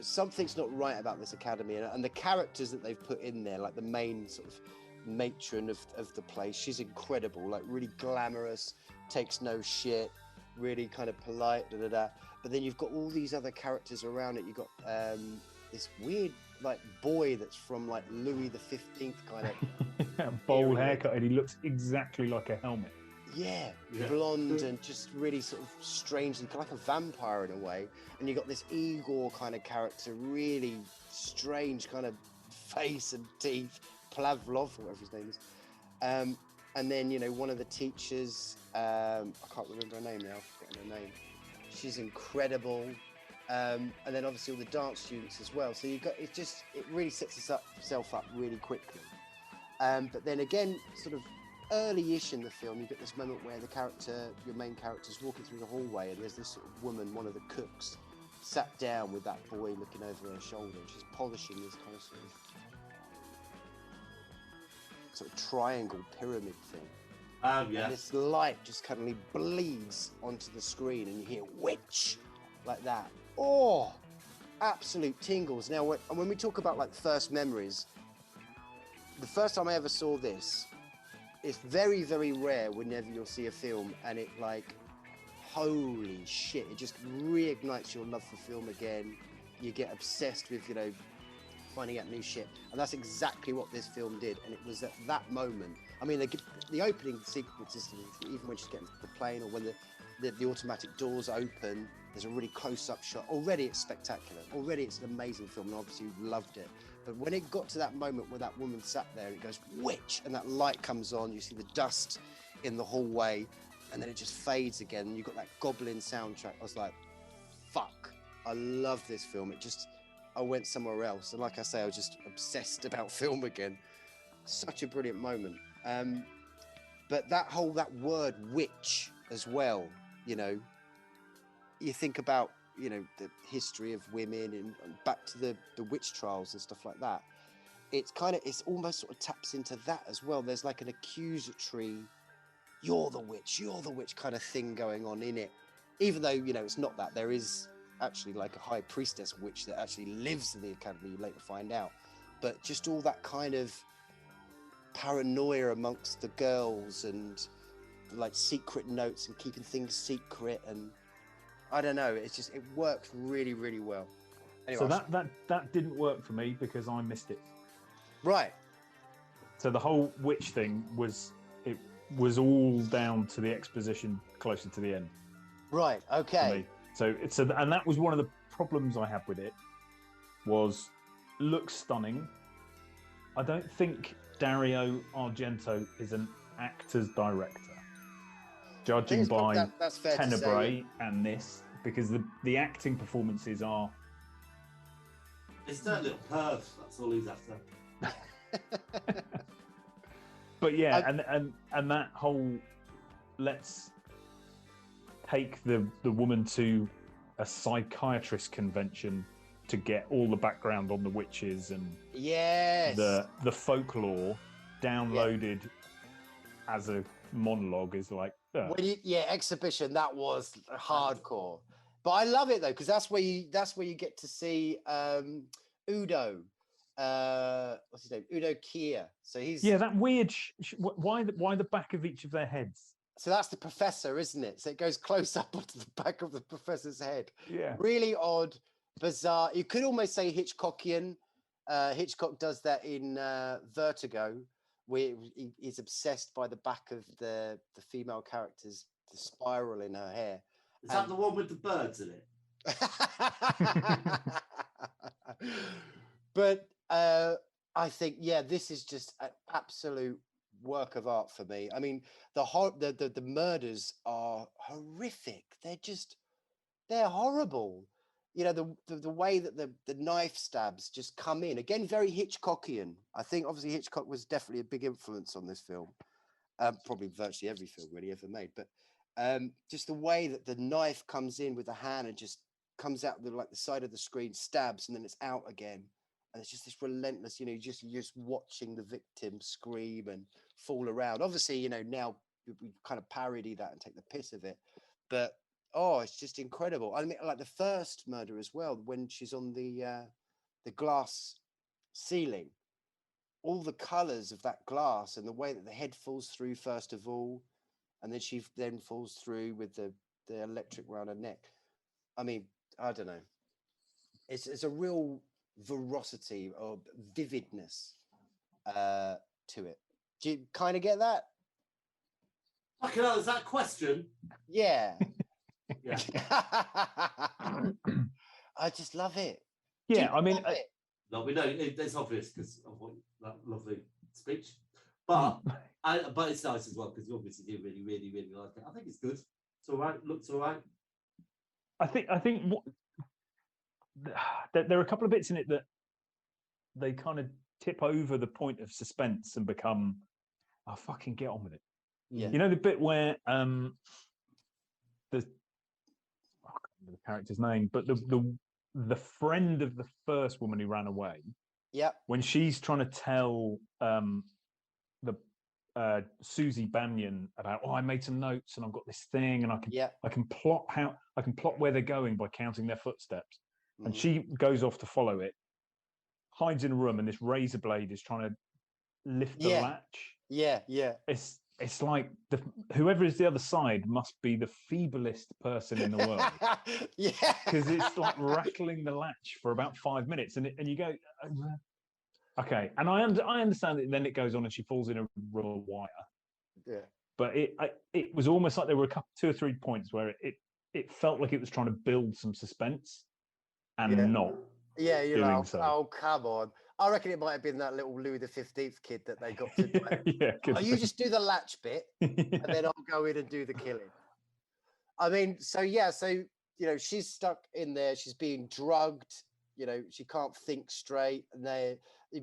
something's not right about this academy, and the characters that they've put in there, like the main sort of matron of the place, she's incredible, like really glamorous, takes no shit, really kind of polite, but then you've got all these other characters around it. You've got this weird like boy that's from like Louis the 15th kind of bowl haircut, and he looks exactly like a helmet. Yeah, blonde and just really sort of strange and like a vampire in a way. And you got this Igor kind of character, really strange kind of face and teeth, Plavlov, whatever his name is. And then, you know, one of the teachers, I can't remember her name now, I've forgotten her name. She's incredible. And then obviously all the dance students as well. So you've got, it really sets itself up really quickly. But then again, sort of early-ish in the film, you get this moment where your main character's walking through the hallway, and there's this sort of woman, one of the cooks, sat down with that boy looking over her shoulder, and she's polishing this kind of sort of triangle pyramid thing. Yeah. And this light just suddenly bleeds onto the screen, and you hear "witch" like that. Oh, absolute tingles. Now, when we talk about like first memories, the first time I ever saw this, it's very, very rare whenever you'll see a film and it like, holy shit, it just reignites your love for film again. You get obsessed with, you know, finding out new shit. And that's exactly what this film did. And it was at that moment. I mean, the opening sequences, even when she's getting to the plane or when the automatic doors open, there's a really close-up shot. Already it's spectacular. Already it's an amazing film, and obviously you loved it. But when it got to that moment where that woman sat there and it goes, "Witch," and that light comes on, you see the dust in the hallway, and then it just fades again, and you've got that Goblin soundtrack. I was like, fuck, I love this film. I went somewhere else. And like I say, I was just obsessed about film again. Such a brilliant moment. But that word "witch" as well, you know, you think about, you know, the history of women and back to the witch trials and stuff like that. It's almost sort of taps into that as well. There's like an accusatory, you're the witch kind of thing going on in it. Even though, you know, it's not that. There is actually like a high priestess witch that actually lives in the academy, you later find out. But just all that kind of paranoia amongst the girls and like secret notes and keeping things secret, and I don't know, it works really, really well. Anyway, so that didn't work for me because I missed it. Right. So the whole witch thing was all down to the exposition closer to the end. Right. Okay. So and that was one of the problems I had with it. Was looks stunning. I don't think Dario Argento is an actor's director, judging by that's fair Tenebrae and this, because the acting performances are. It's that little perv. That's all he's after. But yeah, and that whole let's take the woman to a psychiatrist convention to get all the background on the witches and the folklore downloaded as a monologue is like exhibition. That was hardcore, but I love it though, because that's where you get to see Udo. What's his name? Udo Kier. So he's that weird. Why the back of each of their heads? So that's the professor, isn't it? So it goes close up onto the back of the professor's head. Yeah. Really odd, bizarre. You could almost say Hitchcockian. Hitchcock does that in Vertigo, where he's obsessed by the back of the female character's the spiral in her hair. Is that the one with the birds in it? But I think, this is just an absolute work of art for me. I mean, the murders are horrific. They're horrible. You know, the way that the knife stabs just come in. Again, very Hitchcockian. I think obviously Hitchcock was definitely a big influence on this film. Probably virtually every film really ever made. But just the way that the knife comes in with the hand and just comes out the side of the screen, stabs, and then it's out again. and it's just this relentless, you're just watching the victim scream and fall around. Obviously, now we kind of parody that and take the piss of it, but it's just incredible. I mean, like the first murder as well, when she's on the glass ceiling, all the colors of that glass and the way that the head falls through first of all, and then she then falls through with the electric around her neck. I mean, I don't know. It's a real veracity or vividness to it. Do you kind of get that? Fucking hell, is that a question? Yeah. Yeah. I just love it. Yeah, I mean, no, we know it's obvious because of that lovely speech, but but it's nice as well because you obviously do really, really, really like it. I think it's good. It's all right. Looks all right. I think there are a couple of bits in it that they kind of tip over the point of suspense and become, oh, fucking get on with it. Yeah. You know the bit where I can't remember the character's name, but the friend of the first woman who ran away. Yeah. When she's trying to tell Susie Banyan about, I made some notes and I've got this thing and I can plot where they're going by counting their footsteps. Mm-hmm. And she goes off to follow it, hides in a room, and this razor blade is trying to lift the latch. Yeah, yeah. It's like whoever is the other side must be the feeblest person in the world. Yeah. Because it's like rattling the latch for about 5 minutes, and you go, okay. And I understand that then it goes on and she falls in a raw wire. Yeah. But it was almost like there were two or three points where it felt like it was trying to build some suspense and not. Yeah, you're like, so. Oh, come on. I reckon it might have been that little Louis XV kid that they got to do. You just do the latch bit, and then I'll go in and do the killing. I mean, so she's stuck in there. She's being drugged. She can't think straight, and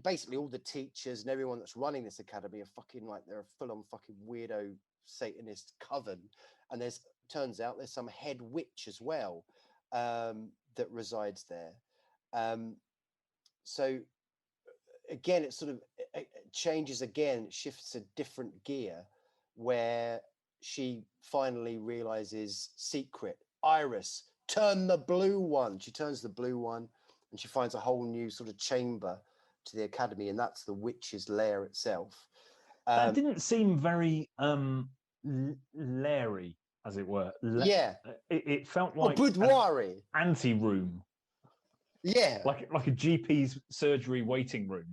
basically all the teachers and everyone that's running this academy are fucking they're a full-on fucking weirdo Satanist coven. And turns out there's some head witch as well that resides there. So again, it sort of changes again, shifts a different gear where she finally realizes secret. Iris, turn the blue one. She turns the blue one and she finds a whole new sort of chamber to the academy, and that's the witch's lair itself. That didn't seem very Larry, as it were. It felt like boudoir ante-room. Yeah, like a GP's surgery waiting room.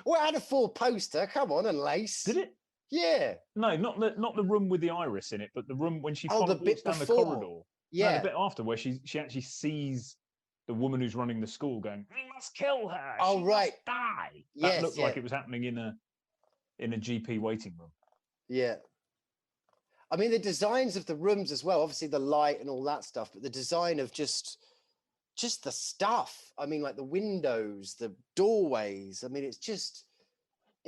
Well, it had a full poster. Come on, and lace. Did it? Yeah. No, not the room with the iris in it, but the room when she walks down the corridor. Yeah, no, the bit after where she actually sees the woman who's running the school going, "We must kill her. Oh, she right. must die." Yes, that looked like it was happening in a GP waiting room. Yeah. I mean, the designs of the rooms as well, obviously the light and all that stuff, but the design of just the stuff. I mean, like the windows, the doorways. I mean, it's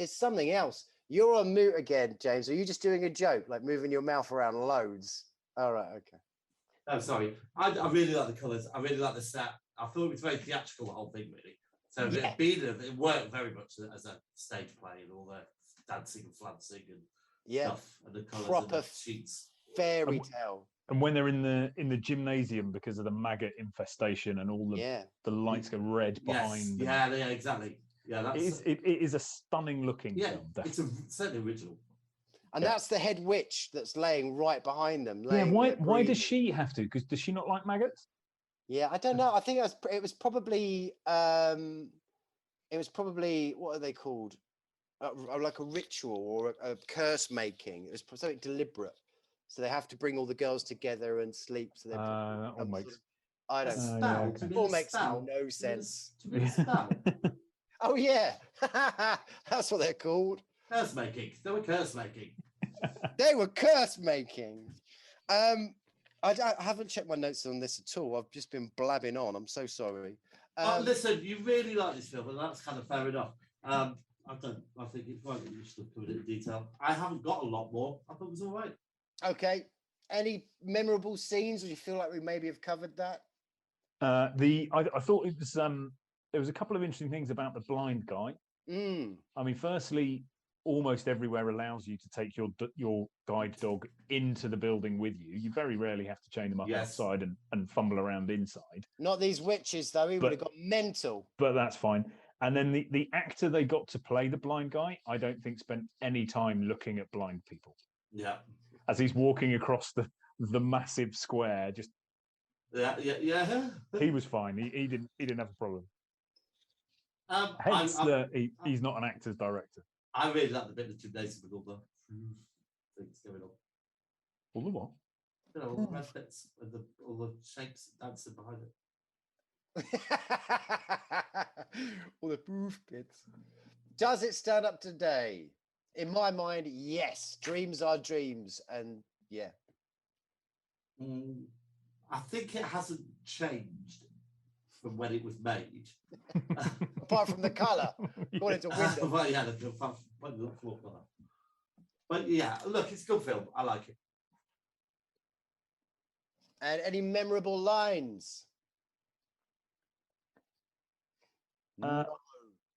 something else. You're on mute again, James. Are you just doing a joke, like moving your mouth around loads? All right, okay. I'm sorry. I really like the colours. I really like the set. I thought it was very theatrical, the whole thing, really. So it worked very much as a stage play and all the dancing and flancing and stuff, and the colours proper and the sheets. Fairy tale. And when they're in the gymnasium because of the maggot infestation and all the lights go red behind. Yeah, exactly. Yeah, it is a stunning looking film. Definitely. It's certainly original. And that's the head witch that's laying right behind them. Why does she have to? Because does she not like maggots? Yeah, I don't know. I think it was probably what are they called? Like a ritual or a curse making. It was something deliberate. So they have to bring all the girls together and sleep. So they I don't know. It all makes no sense. Oh yeah, that's what they're called. Curse making. They were curse making. They were curse making. I haven't checked my notes on this at all. I've just been blabbing on. I'm so sorry. Listen, you really like this film, and that's kind of fair enough. I think it's right that you should have covered it in detail. I haven't got a lot more. I thought it was all right. Okay. Any memorable scenes? Or do you feel like we maybe have covered that? I thought it there was a couple of interesting things about the blind guy. Mm. I mean, firstly, almost everywhere allows you to take your guide dog into the building with you. You very rarely have to chain them up outside and fumble around inside. Not these witches, though. He would have got mental. But that's fine. And then the actor they got to play the blind guy, I don't think spent any time looking at blind people. Yeah. As he's walking across the massive square, just yeah. He was fine. He didn't have a problem. He's not an actor's director. I really like the bit of the gymnasium with all the things going on. All the what? You know, all the red bits and all the shapes dancing behind it. All the proof bits. Does it stand up today? In my mind, yes. Dreams are dreams, and yeah. I think it hasn't changed from when it was made. Apart from the colour. According to Wyndham. But yeah, but yeah, look, it's a good film. I like it. And any memorable lines?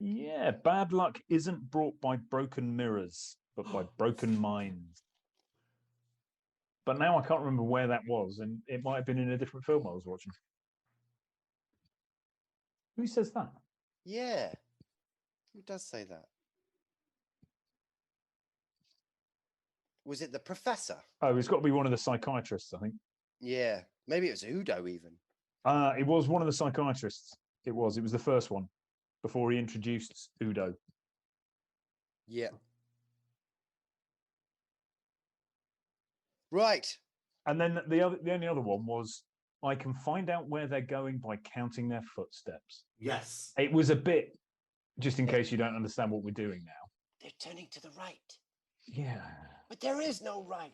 Yeah, bad luck isn't brought by broken mirrors, but by broken minds. But now I can't remember where that was, and it might have been in a different film I was watching. Who says that? Yeah. Who does say that? Was it the professor? Oh, it's got to be one of the psychiatrists, I think. Yeah. Maybe it was Udo even. It was one of the psychiatrists. It was the first one before he introduced Udo. Yeah. Right. And then the only other one was I can find out where they're going by counting their footsteps. Yes. It was a bit, just in case you don't understand what we're doing now. They're turning to the right. Yeah. But there is no right.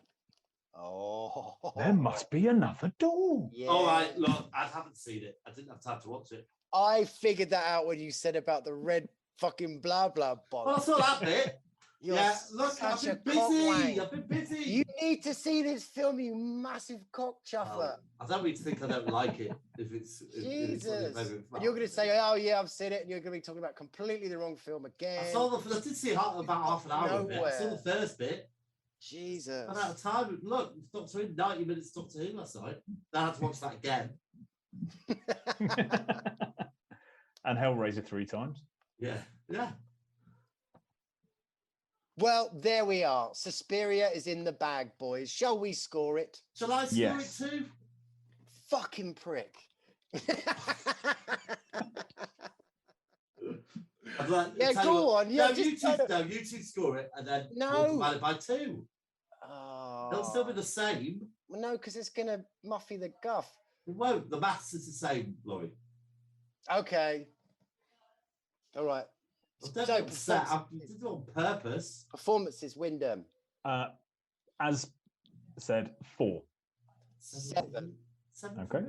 Oh. There must be another door. Yeah. All right, look, I haven't seen it. I didn't have time to watch it. I figured that out when you said about the red fucking blah blah blah. Well, I saw that bit. You're look, I've such been a cockwank. busy. I've been busy. You need to see this film, you massive cock chuffler. I don't really think I don't like it. If it's Jesus. And you're going to say, oh yeah, I've seen it, and you're going to be talking about completely the wrong film again. I did see about half an hour of it. I saw the first bit. Jesus. I'm out of time. Look, Doctor Who, 90 minutes Doctor Who last night. Then I had to watch that again. And Hellraiser 3 times. Yeah. Well, there we are. Suspiria is in the bag, boys. Shall we score it? Shall I score it too? Fucking prick. Go on. Yeah, you two score it, and then we'll divide it by 2. It'll still be the same. Well, no, because it's going to muffy the guff. It won't. The maths is the same, Laurie. Okay. All right. I did it on purpose. Performances, Wyndham. As said, 4. 7. Okay.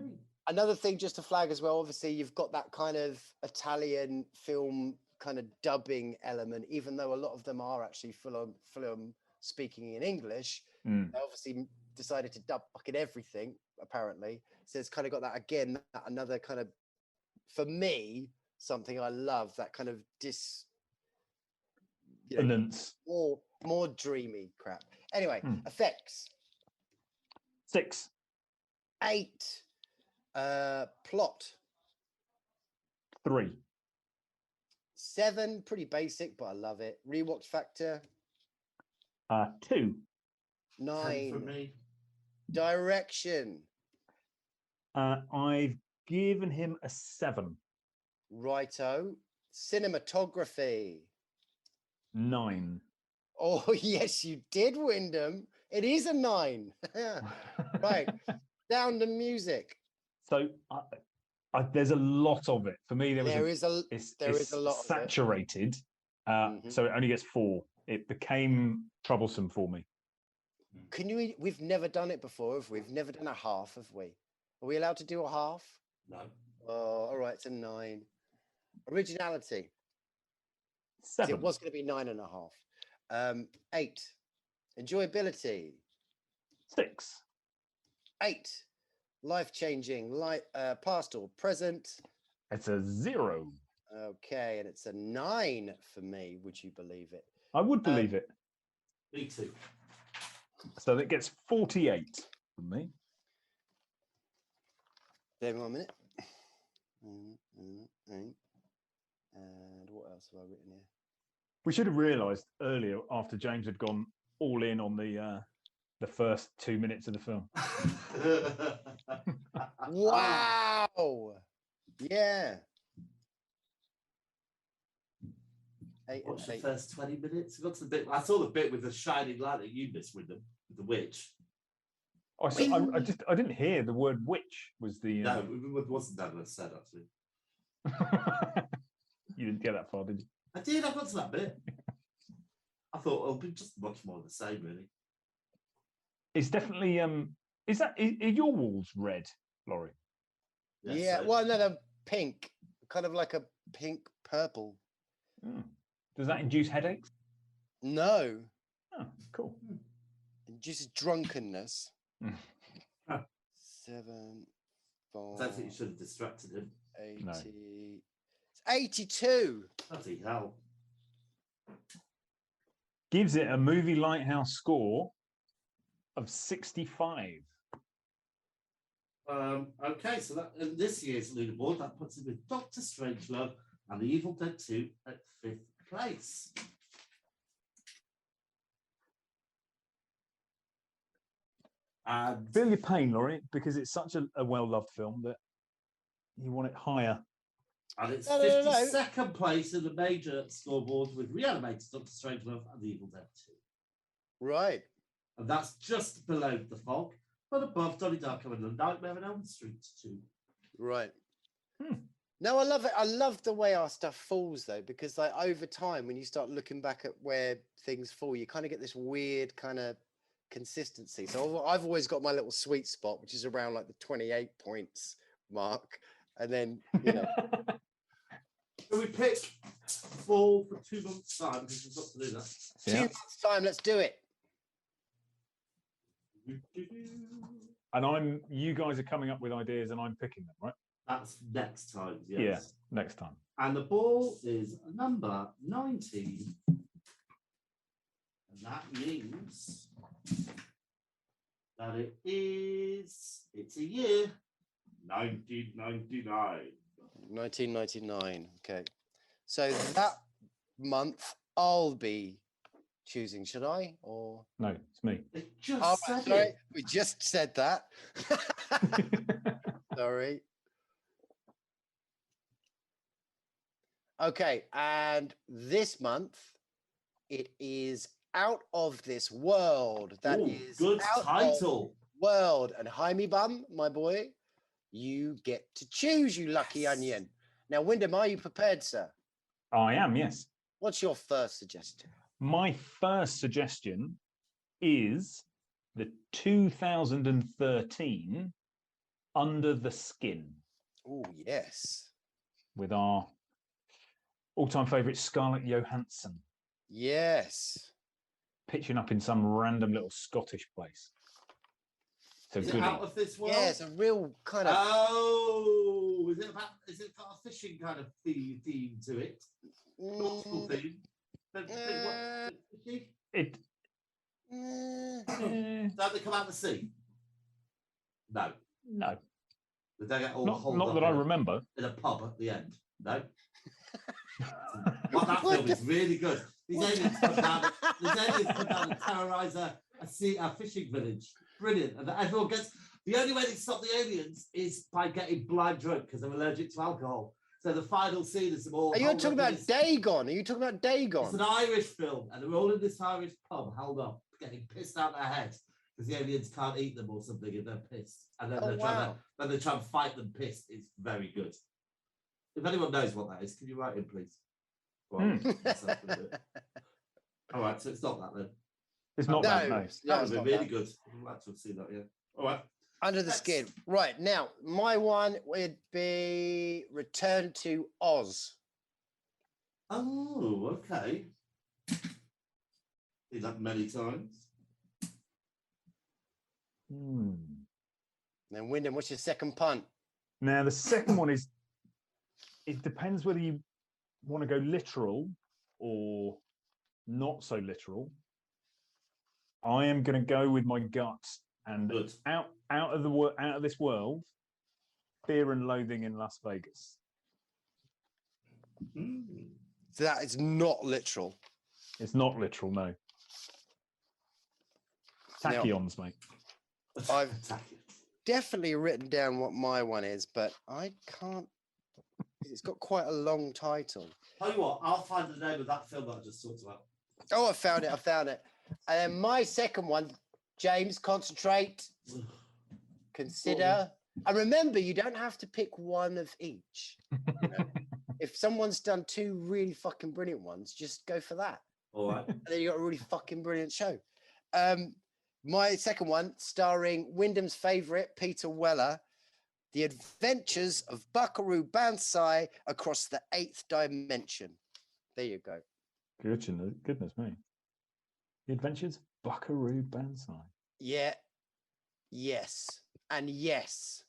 Another thing just to flag as well, obviously you've got that kind of Italian film kind of dubbing element, even though a lot of them are actually film speaking in English. They obviously decided to dub fucking everything, apparently. So it's kind of got that again, another kind of, for me, something I love, that kind of more dreamy crap. Anyway, effects. 6. 8. Plot. 3. 7, pretty basic, but I love it. Rewatch factor. 2. 9. For me. Direction. I've given him a 7. Righto. Cinematography. 9. Oh, yes, you did, Wyndham. It is a 9. Right. Down to music. So there's a lot of it. For me, there is a lot saturated. So it only gets 4. It became troublesome for me. We've never done it before, have we? We've never done a half, have we? Are we allowed to do a half? No. Oh, all right, it's a 9. Originality. 7. It was going to be 9.5. 8. Enjoyability. 6. 8. Life-changing, past or present. It's a 0. Okay, and it's a 9 for me. Would you believe it? I would believe it. Me too. So that gets 48 from me. Give me 1 minute. And what else have I written here? We should have realised earlier, after James had gone all in on the first 2 minutes of the film. Wow! Yeah. What's the first 20 minutes? Got to the bit. I saw the bit with the shining light that you missed with them, with the witch. I didn't hear the word witch was the. No, it wasn't that I said actually. You didn't get that far, did you? I did. I got to that bit. I thought it'll be just much more of the same, really. It's definitely. Are your walls red, Laurie? Yes, yeah. Well, no, they're pink, kind of like a pink purple. Does that induce headaches? No. Oh, cool. Induces drunkenness. 7, 4. I don't think you should have distracted him. 80. No. It's 82. Bloody hell. Gives it a movie lighthouse score of 65. Okay, so that in this year's leaderboard, that puts it with Dr. Strangelove and The Evil Dead 2 at 5th place. And Feel your pain, Laurie, because it's such a well-loved film that you want it higher. And it's 52nd place in the major scoreboard with Reanimated, Dr. Strangelove and The Evil Dead 2. Right. And that's just below The Fog, but above Donnie Darko and The Nightmare on Elm Street 2. Right. No, I love it. I love the way our stuff falls, though, because like over time, when you start looking back at where things fall, you kind of get this weird kind of consistency. So I've always got my little sweet spot, which is around like the 28 points mark. And then, you know. So we pick fall for 2 months' time because we've got to do that. Yeah. 2 months' time, let's do it. And you guys are coming up with ideas and I'm picking them, right? That's next time, yes. Yeah, next time. And the ball is number 19. And that means that it's a year, 1999. 1999, okay. So that month I'll be choosing, should I? Or no, it's me. It just said sorry, it. we just said that. Sorry. Okay, and this month it is Out of This World. That is good Out title. Of World. And Jaime Bum, my boy, you get to choose, you lucky onion. Now, Wyndham, are you prepared, sir? I am, yes. What's your first suggestion? My first suggestion is the 2013 Under the Skin. Oh, yes. With our all-time favourite Scarlett Johansson. Yes. Pitching up in some random little Scottish place. So is it Out of This World? Yeah, it's a real kind of... Oh, is it got a fishing kind of theme to it? Nautical theme? Don't they come out of the sea? No. No. Did they get all not that I remember. In a pub at the end? No. Well, that film is really good. These aliens come down and terrorise a fishing village. Brilliant. And everyone gets... The only way they stop the aliens is by getting blind drunk because they're allergic to alcohol. So the final scene is them all... Are you talking about Dagon? Are you talking about Dagon? It's an Irish film, and they're all in this Irish pub, held up, getting pissed out their head because the aliens can't eat them or something, and they're pissed. And then they're trying to fight them pissed. It's very good. If anyone knows what that is, can you write in, please? Well, all right, so it's not that then. It's not that, no. That would be really good. I'd like to have seen that, yeah. All right. Under the Skin. Right, now, my one would be Return to Oz. Oh, okay. Did that many times. Then, Wyndham, what's your second punt? Now, the second one is, it depends whether you want to go literal or not so literal, I am going to go with my guts and out of this world, Fear and Loathing in Las Vegas. So that is not literal. It's not literal, no. Tachyons, mate. I've definitely written down what my one is, but I can't. It's got quite a long title. Tell you what, I'll find the name of that film that I just talked about. Oh, I found it. And then my second one, James, concentrate, consider. And remember, you don't have to pick one of each. You know? If someone's done two really fucking brilliant ones, just go for that. All right. And then you got a really fucking brilliant show. My second one, starring Wyndham's favourite, Peter Weller, The Adventures of Buckaroo Banzai Across the Eighth Dimension. There you go. Goodness me. The Adventures of Buckaroo Banzai. Yeah. Yes. And yes.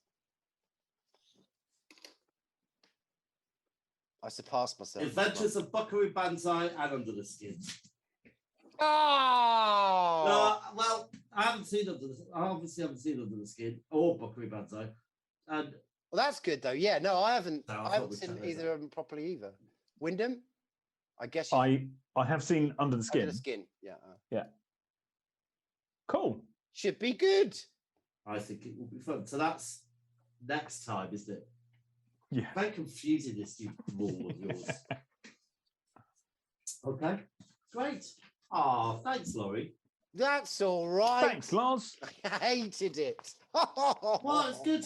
I surpassed myself. Adventures of Buckaroo Banzai and Under the Skin. Oh! No, well, I haven't seen Under the Skin or Buckaroo Banzai. And well, that's good though. Yeah, no, I haven't. No, I haven't seen either of them properly either. Wyndham, I guess. I have seen Under the Skin. Under the Skin. Yeah. Yeah. Cool. Should be good. I think it will be fun. So that's next time, isn't it? Yeah. Very confusing, this new rule of yours. Okay. Great. Oh, thanks, Laurie. That's all right. Thanks, Lars. I hated it. Well, it's good.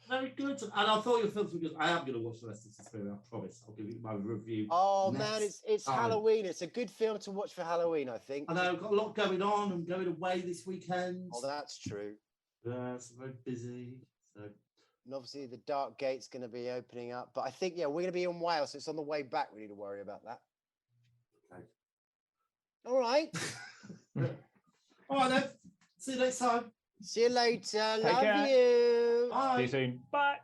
Very good. And I thought your films were good. I am going to watch the rest of Susperia, I promise. I'll give you my review. Oh, man, it's Halloween. It's a good film to watch for Halloween, I think. I know, I've got a lot going on. I'm going away this weekend. Oh, that's true. Yeah, it's very busy. So. And obviously, the Dark Gate's going to be opening up. But I think, we're going to be in Wales, so it's on the way back. We need to worry about that. Okay. All right. All right, then. See you next time. See you later. Take Love care. you. Bye. See you soon. Bye.